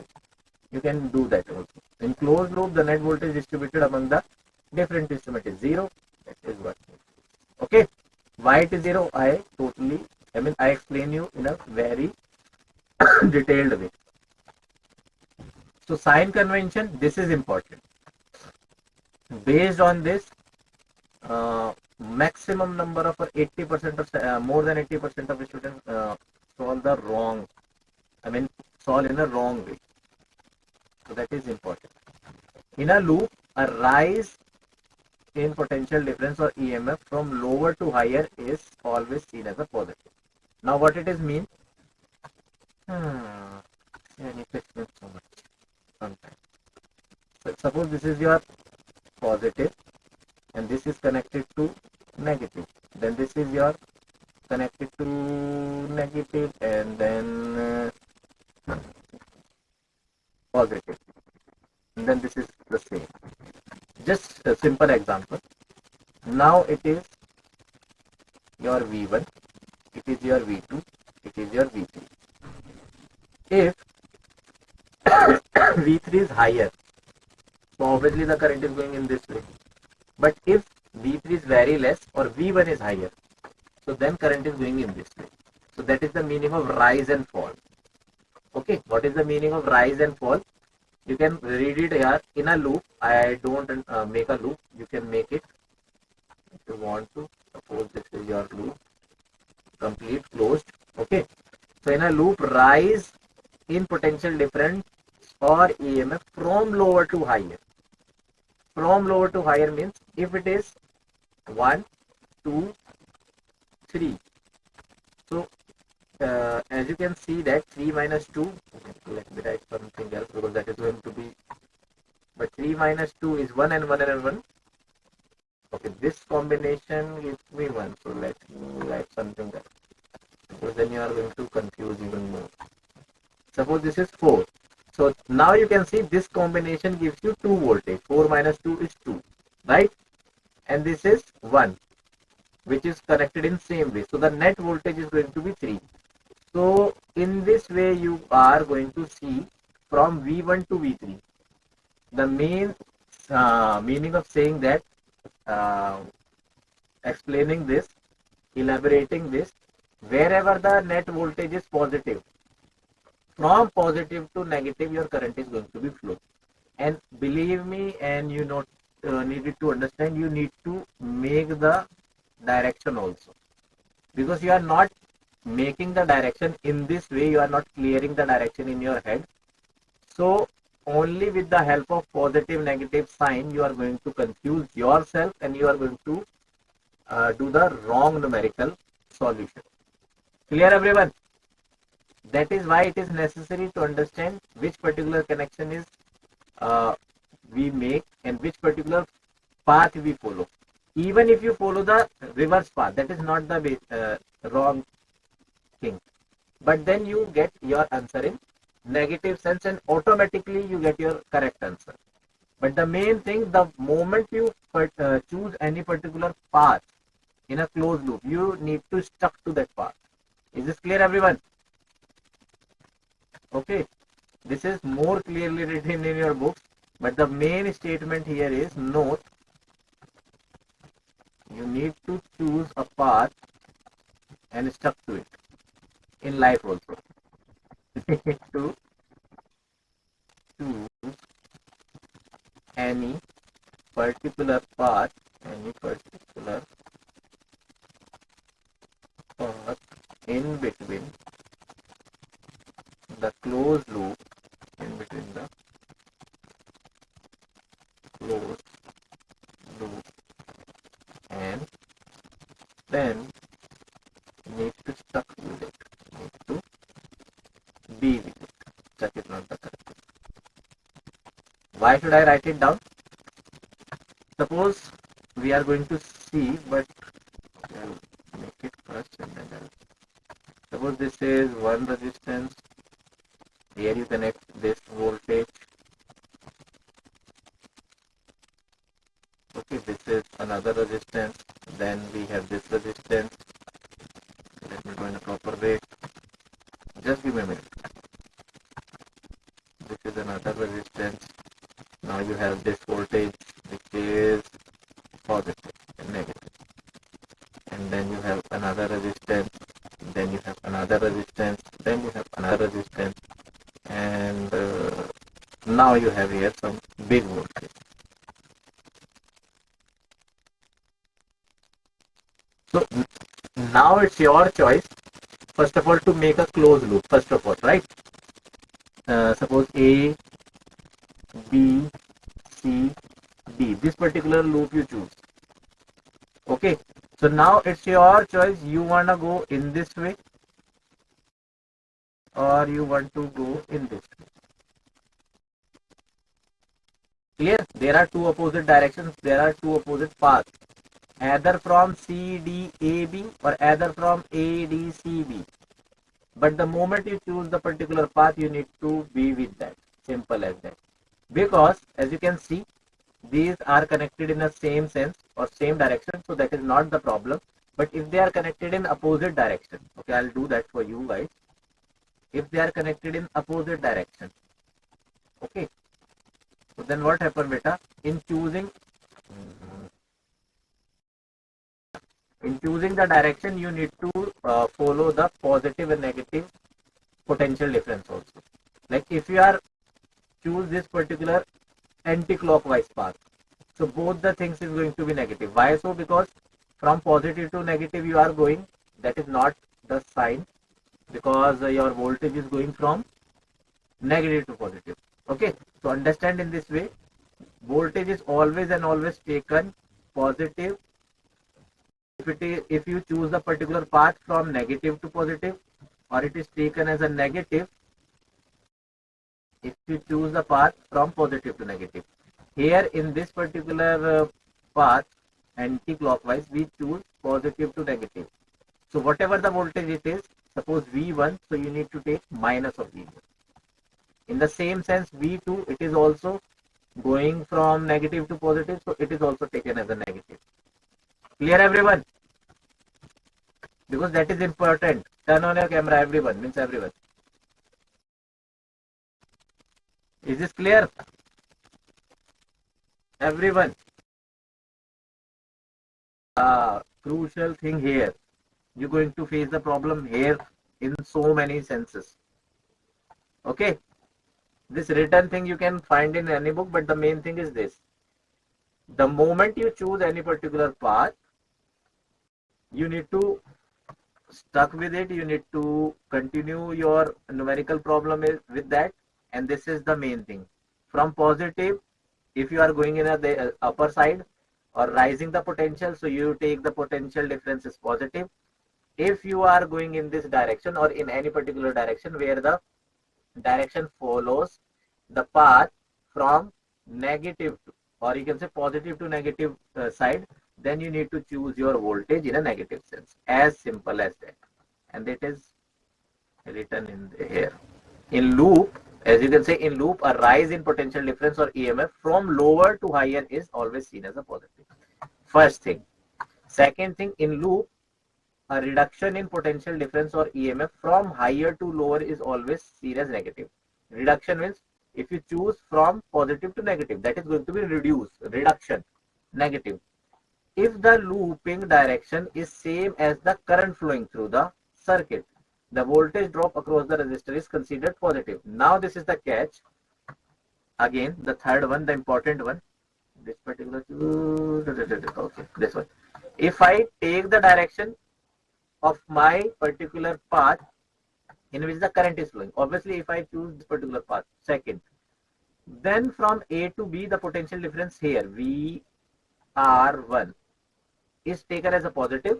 Speaker 1: You can do that also. In closed loop, the net voltage distributed among the different instruments is 0. That is what. Okay. Why it is 0? I explain you in a very detailed way. So sign convention, this is important. Based on this, maximum number of 80% of more than 80% of students solve the wrong. Solve in a wrong way. So that is important. In a loop, a rise in potential difference or EMF from lower to higher is always seen as a positive. Now what it is mean? I need to explain so much sometimes. So suppose this is your positive and this is connected to negative. Then this is your connected to negative and then positive. And then this is the same. Just a simple example. Now it is your V1, it is your V2, it is your V3. If V3 is higher, so obviously the current is going in this way. But if V3 is very less or V1 is higher, so then current is going in this way. So that is the meaning of rise and fall. Okay, what is the meaning of rise and fall? You can read it here in a loop. I don't make a loop. You can make it if you want to. Suppose this is your loop, complete closed. Okay, so in a loop, rise in potential difference or EMF from lower to higher. From lower to higher means if it is 1, 2, 3. So as you can see that 3 minus 2, let me write something else because that is going to be, but 3 minus 2 is 1 and 1 and 1. Okay, this combination gives me 1, so let me write something else because then you are going to confuse even more. Suppose this is 4. So now you can see this combination gives you 2 voltage. 4 minus 2 is 2, right? And this is 1, which is connected in same way. So the net voltage is going to be 3. So in this way you are going to see from V1 to V3. The main meaning of saying that, explaining this, elaborating this, wherever the net voltage is positive, from positive to negative your current is going to be flow. And believe me, and you not needed to understand, you need to make the direction also, because you are not making the direction in this way, you are not clearing the direction in your head. So only with the help of positive negative sign you are going to confuse yourself and you are going to do the wrong numerical solution. Clear everyone? That is why it is necessary to understand which particular connection is we make and which particular path we follow. Even if you follow the reverse path, that is not the wrong thing. But then you get your answer in negative sense and automatically you get your correct answer. But the main thing, the moment you choose any particular path in a closed loop, you need to stuck to that path. Is this clear everyone? Okay, this is more clearly written in your books, but the main statement here is note, you need to choose a path and stuck to it in life also. You need to choose any particular path, in between the closed loop, and then need to stuck with it, need to be with it. That is not the correct. Why should I write it down? Suppose we are going to see, but I'll make it first and then I'll. Suppose this is one resistance. Here you connect this voltage. Okay, this is another resistance. Then we have this resistance. Let me go in a proper way. Just give me a minute. This is another resistance. Now you have this voltage which is positive and negative. And then you have another resistance. Then you have another resistance. Then you have another resistance. And now you have here some big voltage. So now it's your choice, first of all, to make a closed loop, first of all, right? Suppose A, B, C, D, this particular loop you choose. Okay, so now it's your choice. You want to go in this way or you want to go in this way. Clear? There are two opposite directions. There are two opposite paths. Either from CDAB or either from ADCB. But the moment you choose the particular path, you need to be with that. Simple as that. Because as you can see, these are connected in the same sense or same direction, so that is not the problem. But if they are connected in opposite direction, okay, I'll do that for you guys. If they are connected in opposite direction, okay, so then what happen, beta? In choosing the direction, you need to follow the positive and negative potential difference also. Like if you are choose this particular anti-clockwise path, so both the things is going to be negative. Why so? Because from positive to negative you are going, that is not the sign, because your voltage is going from negative to positive. Okay, so understand in this way, voltage is always and always taken positive. If you choose a particular path from negative to positive, or it is taken as a negative if you choose the path from positive to negative. Here in this particular path, anti-clockwise, we choose positive to negative. So whatever the voltage it is, suppose V1, so you need to take minus of V1. In the same sense, V2, it is also going from negative to positive, so it is also taken as a negative. Clear everyone? Because that is important. Turn on your camera, everyone, means everyone. Is this clear? Everyone. Crucial thing here. You're going to face the problem here in so many senses. Okay. This written thing you can find in any book, but the main thing is this. The moment you choose any particular path, you need to stuck with it. You need to continue your numerical problem with that. And this is the main thing. From positive, if you are going in the upper side or rising the potential, so you take the potential difference is positive. If you are going in this direction or in any particular direction where the direction follows the path from negative to, or you can say positive to negative side, then you need to choose your voltage in a negative sense. As simple as that. And it is written in here. In loop, as you can say, in loop, a rise in potential difference or EMF from lower to higher is always seen as a positive. First thing. Second thing, in loop, a reduction in potential difference or EMF from higher to lower is always seen as negative. Reduction means if you choose from positive to negative, that is going to be reduced. Reduction, negative. If the looping direction is same as the current flowing through the circuit, the voltage drop across the resistor is considered positive. Now this is the catch. Again, the third one, the important one. This particular, okay, this one. If I take the direction of my particular path in which the current is flowing, obviously if I choose this particular path, second, then from A to B, the potential difference here, VR1, is taken as a positive.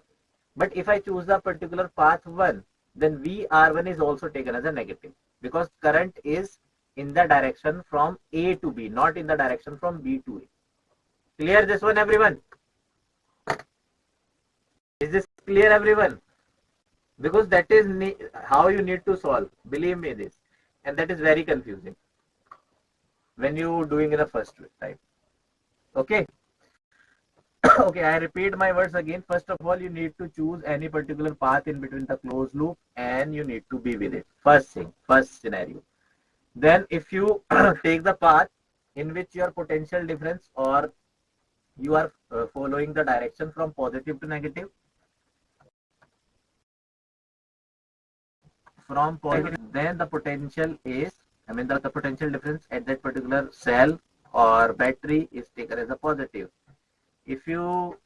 Speaker 1: But if I choose the particular path 1, then VR1 is also taken as a negative, because current is in the direction from A to B, not in the direction from B to A. Clear this one, everyone? Is this clear, everyone? Because that is how you need to solve. Believe me this. And that is very confusing when you doing in the first time. Okay. Okay, I repeat my words again. First of all, you need to choose any particular path in between the closed loop and you need to be with it. First thing, first scenario. Then if you take the path in which your potential difference or you are following the direction from positive to negative, from positive, then the potential is, the potential difference at that particular cell or battery is taken as a positive. If you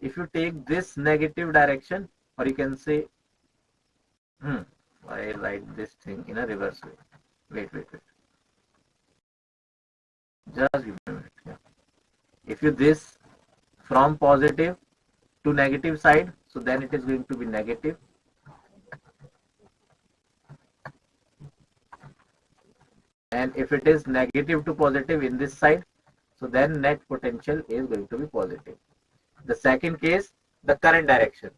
Speaker 1: if you take this negative direction, or you can say, I write this thing in a reverse way. Wait. Just give me a minute. Yeah. If you this from positive to negative side, so then it is going to be negative. And if it is negative to positive in this side, so then net potential is going to be positive. The second case, the current direction.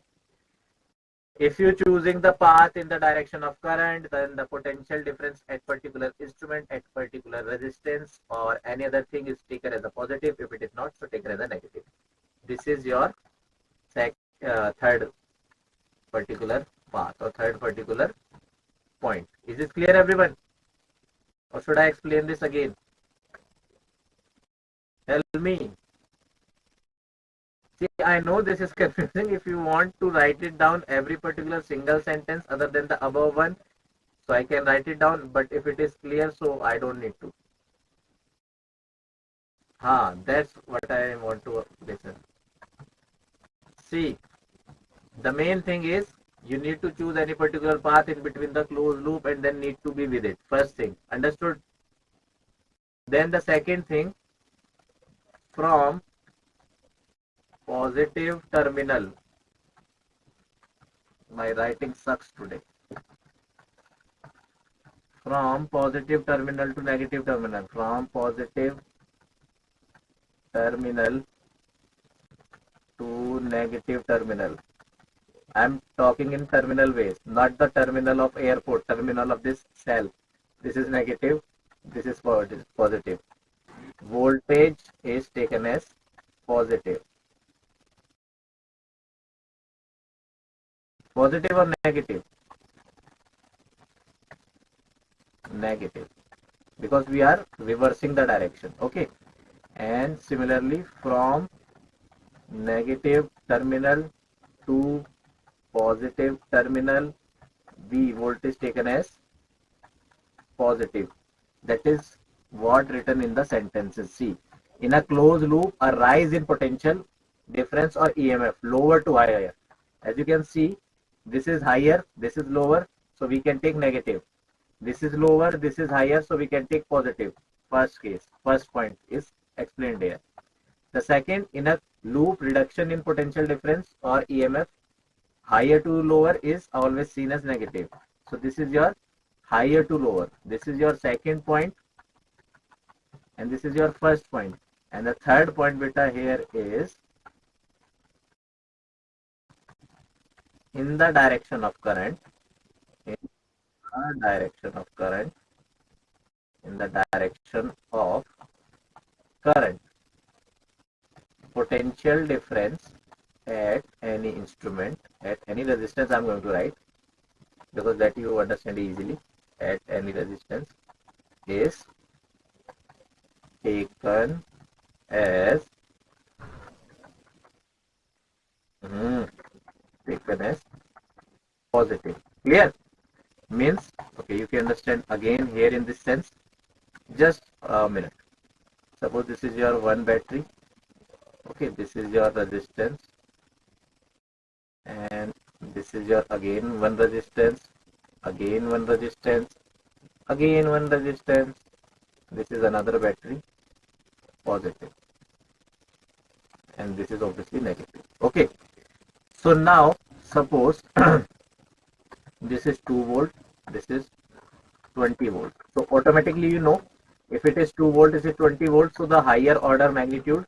Speaker 1: If you're choosing the path in the direction of current, then the potential difference at particular instrument, at particular resistance, or any other thing is taken as a positive. If it is not, so taken as a negative. This is your third particular path or third particular point. Is this clear, everyone? Or should I explain this again? Tell me. See, I know this is confusing. If you want to write it down, every particular single sentence other than the above one, so I can write it down, but if it is clear, so I don't need to. That's what I want to listen. See, the main thing is you need to choose any particular path in between the closed loop and then need to be with it. First thing, understood? Then the second thing, from positive terminal. My writing sucks today. From positive terminal to negative terminal. From positive terminal to negative terminal. I'm talking in terminal ways, not the terminal of airport, terminal of this cell. This is negative, this is positive. Voltage is taken as positive. Positive or negative? Negative. Because we are reversing the direction. Okay. And similarly, from negative terminal to positive terminal, the voltage taken as positive. That is what written in the sentences. See, in a closed loop, a rise in potential difference or EMF, lower to higher. As you can see, this is higher, this is lower, so we can take negative. This is lower, this is higher, so we can take positive. First case, first point is explained here. The second, in a loop, reduction in potential difference or EMF, higher to lower is always seen as negative. So this is your higher to lower. This is your second point, and this is your first point. And the third point beta here is in the direction of current. In the direction of current. In the direction of current. Potential difference at any instrument, at any resistance, I'm going to write, because that you understand easily, at any resistance is taken as positive. Clear? Means, okay, you can understand again here in this sense. Just a minute. Suppose this is your one battery. Okay, this is your resistance, and this is your again one resistance, again one resistance, again one resistance. This is another battery, positive, and this is obviously negative. Okay, so now suppose this is 2 volt, this is 20 volt. So automatically you know, if it is 2 volt, this is 20 volt, so the higher order magnitude,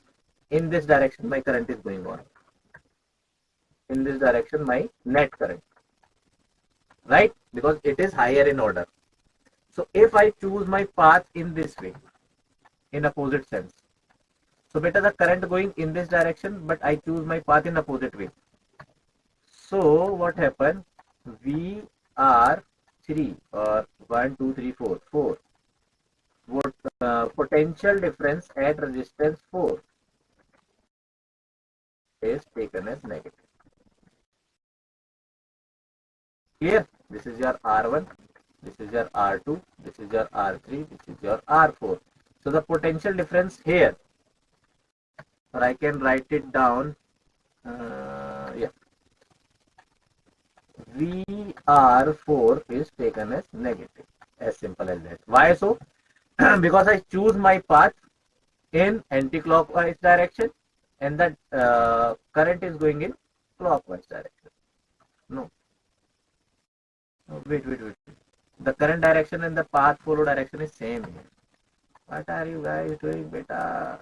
Speaker 1: in this direction my current is going on. In this direction my net current, right? Because it is higher in order. So if I choose my path in this way, in opposite sense, so better the current going in this direction, but I choose my path in opposite way. So what happened? We are 3 or 1, 2, 3, 4. 4. What potential difference at resistance 4 is taken as negative. Clear? This is your R1, this is your R2, this is your R3, this is your R4. So the potential difference here, or I can write it down, VR4 is taken as negative. As simple as that. Why so? Because I choose my path in anti-clockwise direction and the current is going in clockwise direction. No. Wait. The current direction and the path follow direction is same here. What are you guys doing, beta?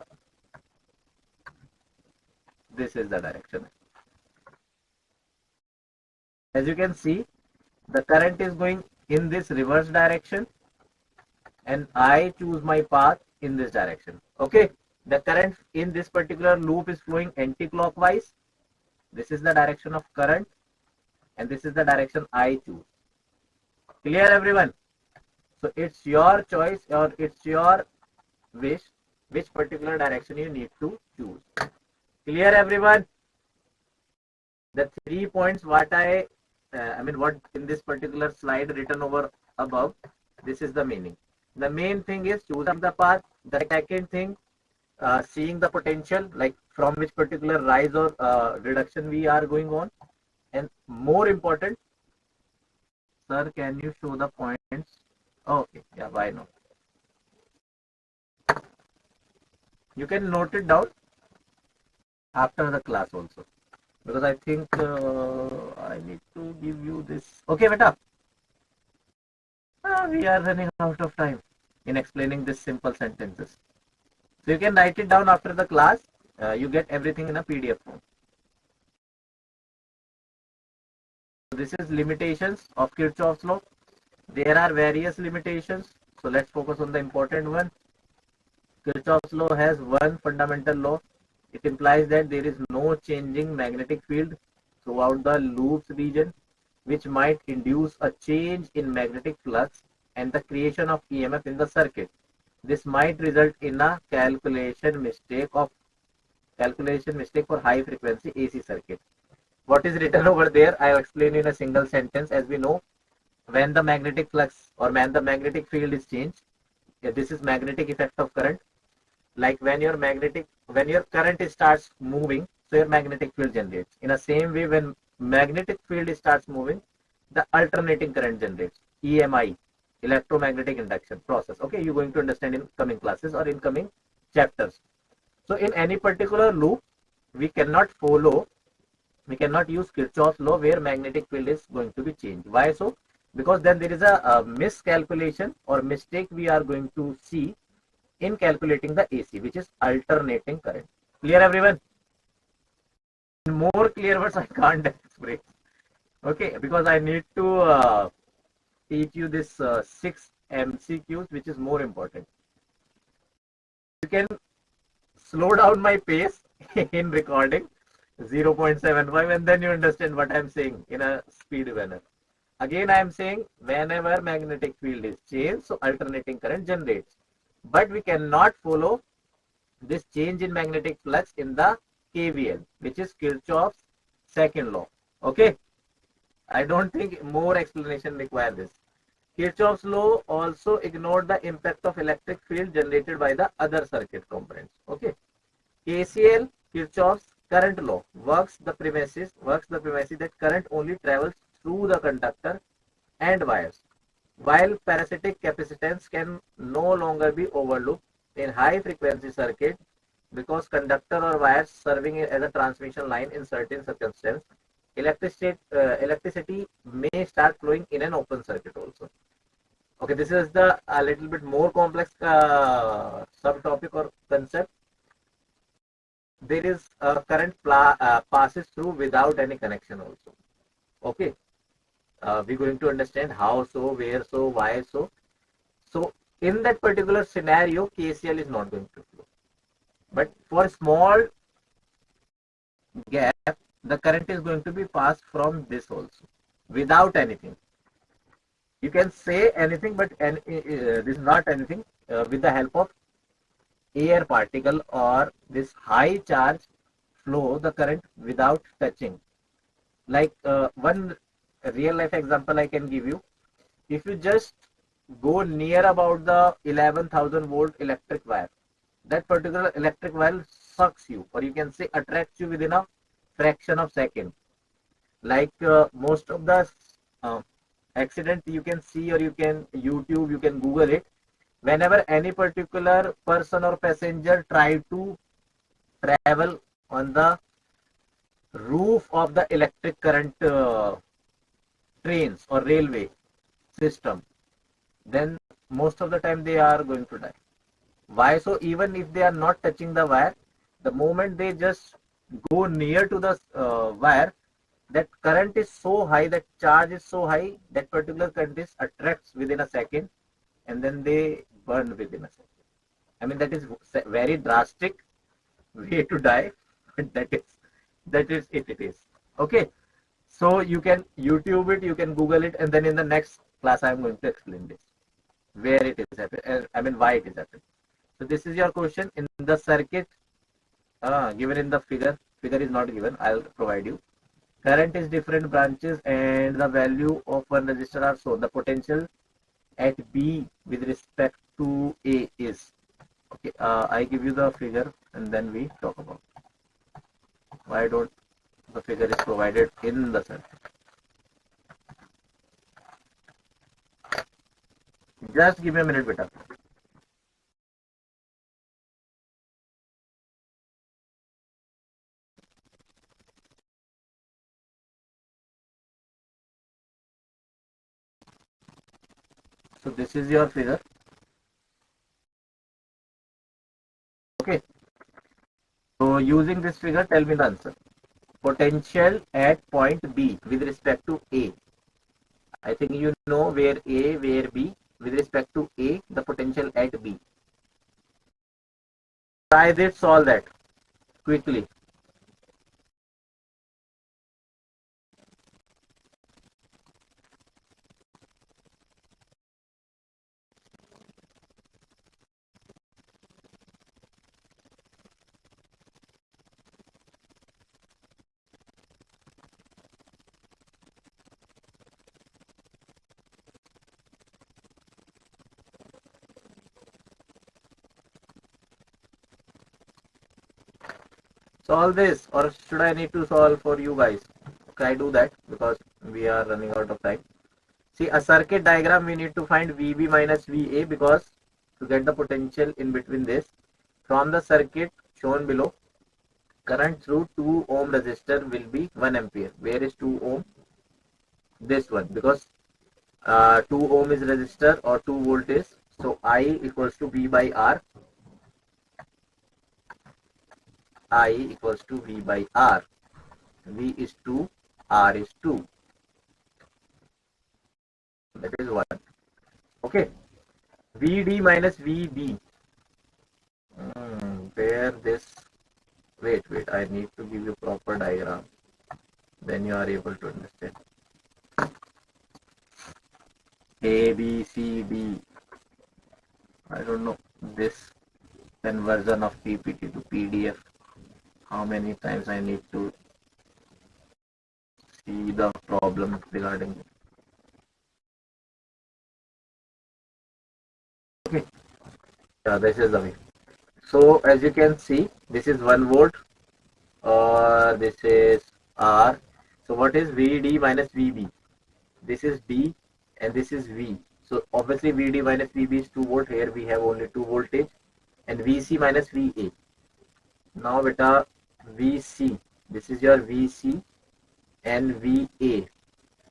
Speaker 1: This is the direction. As you can see, the current is going in this reverse direction and I choose my path in this direction. Okay, the current in this particular loop is flowing anti-clockwise. This is the direction of current and this is the direction I choose. Clear, everyone? So it's your choice or it's your wish which particular direction you need to choose. Clear, everyone? The 3 points what what in this particular slide written over above, this is the meaning. The main thing is choosing the path. The second thing, seeing the potential, like from which particular rise or reduction we are going on. And more important, sir, can you show the points? Okay, yeah, why not? You can note it down after the class also. Because I think I need to give you this. Okay, beta. We are running out of time in explaining this simple sentences. So you can write it down after the class. You get everything in a PDF form. This is limitations of Kirchhoff's law. There are various limitations. So let's focus on the important one. Kirchhoff's law has one fundamental law. It implies that there is no changing magnetic field throughout the loops region, which might induce a change in magnetic flux and the creation of EMF in the circuit. This might result in a calculation mistake for high frequency AC circuit. What is written over there, I have explained in a single sentence. As we know, when the magnetic flux or when the magnetic field is changed, this is magnetic effect of current. Like when your current starts moving, so your magnetic field generates. In the same way, when magnetic field starts moving, the alternating current generates. EMI, electromagnetic induction process. Okay, you're going to understand in coming classes or in coming chapters. So in any particular loop, we cannot use Kirchhoff's law where magnetic field is going to be changed. Why so? Because then there is a miscalculation or mistake we are going to see in calculating the AC, which is alternating current. Clear, everyone? In more clear words, I can't express. Okay, because I need to teach you this 6 MCQs, which is more important. You can slow down my pace in recording 0.75 and then you understand what I'm saying in a speed manner. Again, I am saying whenever magnetic field is changed, so alternating current generates. But we cannot follow this change in magnetic flux in the KVL, which is Kirchhoff's second law. Okay, I don't think more explanation requires this. Kirchhoff's law also ignored the impact of electric field generated by the other circuit components. Okay, KCL, Kirchhoff's current law, works the premises that current only travels through the conductor and wires, while parasitic capacitance can no longer be overlooked in high frequency circuit because conductor or wires serving as a transmission line in certain circumstances, electricity may start flowing in an open circuit also. Okay, this is the a little bit more complex subtopic or concept. There is a current passes through without any connection also. Okay, we're going to understand how so, where so, why so. So in that particular scenario, KCL is not going to flow. But for small gap, the current is going to be passed from this also without anything. You can say anything, but this is not anything. With the help of air particle or this high charge flow the current without touching. Like one real life example I can give you. If you just go near about the 11,000 volt electric wire, that particular electric wire sucks you, or you can say attracts you within a fraction of second. Like most of the accident you can see, or you can YouTube, you can Google it, whenever any particular person or passenger try to travel on the roof of the electric current trains or railway system, then most of the time they are going to die. Why? So even if they are not touching the wire, the moment they just go near to the wire, that current is so high, that charge is so high, that particular current is attracts within a second, and then they burn within a second. I mean, that is very drastic way to die, but that is it is. Okay, so you can YouTube it, you can Google it, and then in the next class I am going to explain this, where it is happening, I mean why it is happening. So this is your question in the circuit given in the figure. Figure is not given, I'll provide you. Current is different branches and the value of one resistor are shown. The potential at B with respect to A is. Okay, I give you the figure and then we talk about why don't the figure is provided in the circuit. Just give me a minute, beta. So this is your figure. Okay. So using this figure, tell me the answer. Potential at point B with respect to A. I think you know where A, where B. With respect to A, the potential at B. Try this, solve that quickly. Solve this, or should I need to solve for you guys? Okay, I do that because we are running out of time. See, a circuit diagram, we need to find VB minus VA, because to get the potential in between this, from the circuit shown below, current through 2 ohm resistor will be 1 ampere. Where is 2 ohm? This one, because 2 ohm is resistor or 2 volt is. So I equals to V by R. I equals to V by R. V is 2, R is 2. That is 1. Okay. VD minus VB. Where this? Wait. I need to give you proper diagram. Then you are able to understand. A, B, C, D. I don't know this conversion of PPT to PDF. How many times I need to see the problem regarding it. Okay, this is the way. So as you can see, this is 1 volt, or this is R. So what is VD minus VB? This is D and this is V. So obviously VD minus VB is 2 volt. Here we have only 2 voltage, and VC minus VA. Now beta, VC, this is your VC and VA.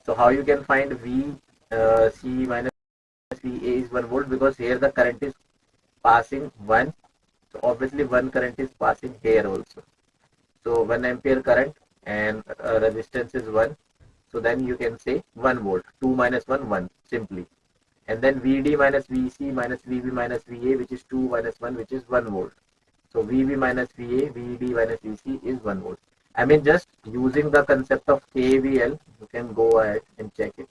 Speaker 1: So how you can find VC minus VA is 1 volt, because here the current is passing 1. So obviously 1 current is passing here also. So 1 ampere current and resistance is 1. So then you can say 1 volt. 2 minus 1, 1 simply. And then VD minus VC minus VB minus VA, which is 2 minus 1, which is 1 volt. So VB minus VA, VD minus VC is 1 volt. I mean, just using the concept of KVL, you can go ahead and check it.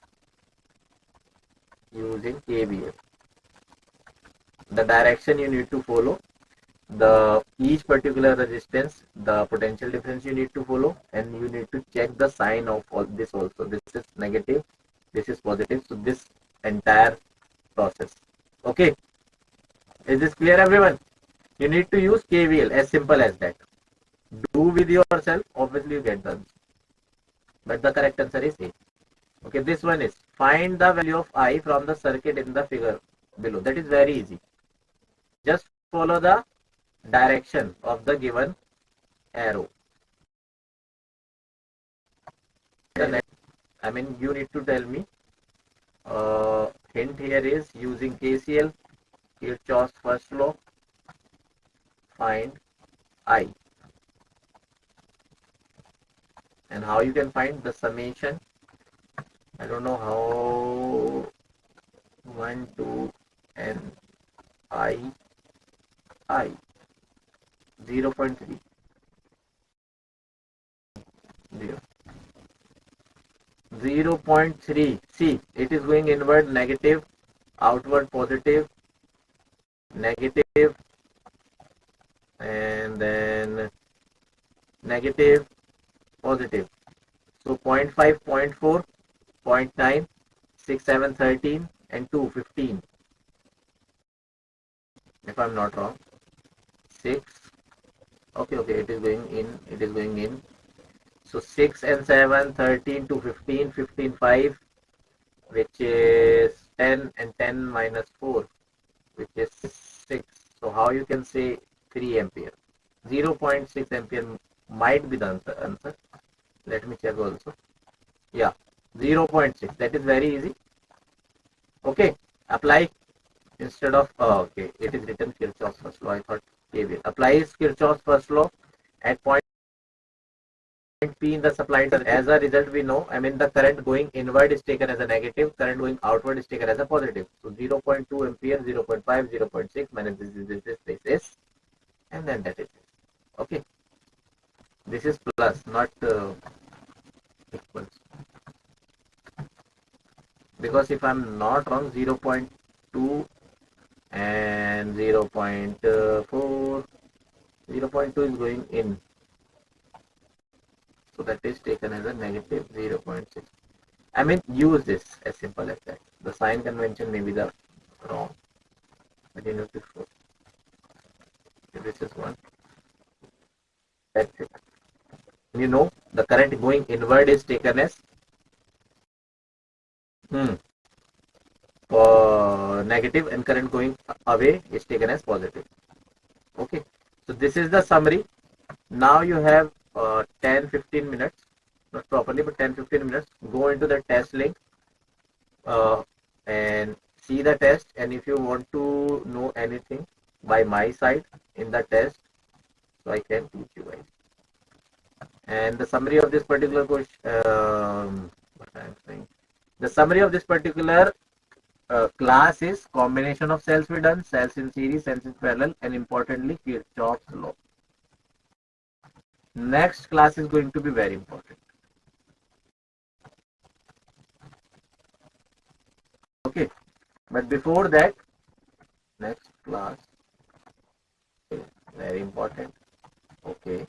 Speaker 1: Using KVL, the direction you need to follow, the each particular resistance, the potential difference you need to follow, and you need to check the sign of all this also. This is negative, this is positive. So this entire process. Okay, is this clear, everyone? You need to use KVL, as simple as that. Do with yourself, obviously you get the answer, but the correct answer is A. Okay, this one is find the value of I from the circuit in the figure below. That is very easy. Just follow the direction of the given arrow. I mean, you need to tell me. Hint here is using KCL, Kirchhoff's first law, find I. And how you can find the summation? I don't know how. 1, 2, and I 0.3. 0.3. See, it is going inward negative, outward positive, negative, and then negative, positive. So 0.5, 0.4, 0.9, 6, 7, 13, and 2, 15. If I'm not wrong. 6. Okay, it is going in. So 6 and 7, 13 to 15, 15, 5, which is 10, and 10 minus 4, which is 6. So how you can say 3 ampere? 0.6 ampere might be the answer. Let me check also. Yeah, 0.6. That is very easy. Okay, apply instead of, okay, it is written Kirchhoff's first law. I thought KVL. Apply Kirchhoff's first law at point P in the supplied. As a result, we know, I mean, the current going inward is taken as a negative, current going outward is taken as a positive. So 0.2 ampere, 0.5, 0.6 minus this, and then that is it. Okay. This is plus, not equals. Because if I'm not wrong, 0.2 and 0.4, 0.2 is going in. So that is taken as a negative 0.6. I mean, use this as simple as that. The sign convention may be the wrong. But you know, this is one. That's it. You know, the current going inward is taken as negative, and current going away is taken as positive. Okay. So this is the summary. Now you have 10-15 minutes, not properly, but 10-15 minutes. Go into the test link and see the test. And if you want to know anything by my side in the test, so I can teach you guys. And the summary of this particular question, what I am saying, the summary of this particular class is combination of cells we done, cells in series, cells in parallel, and importantly Kirchhoff's law. Next class is going to be very important. Okay, but before that, next class is very important. Okay.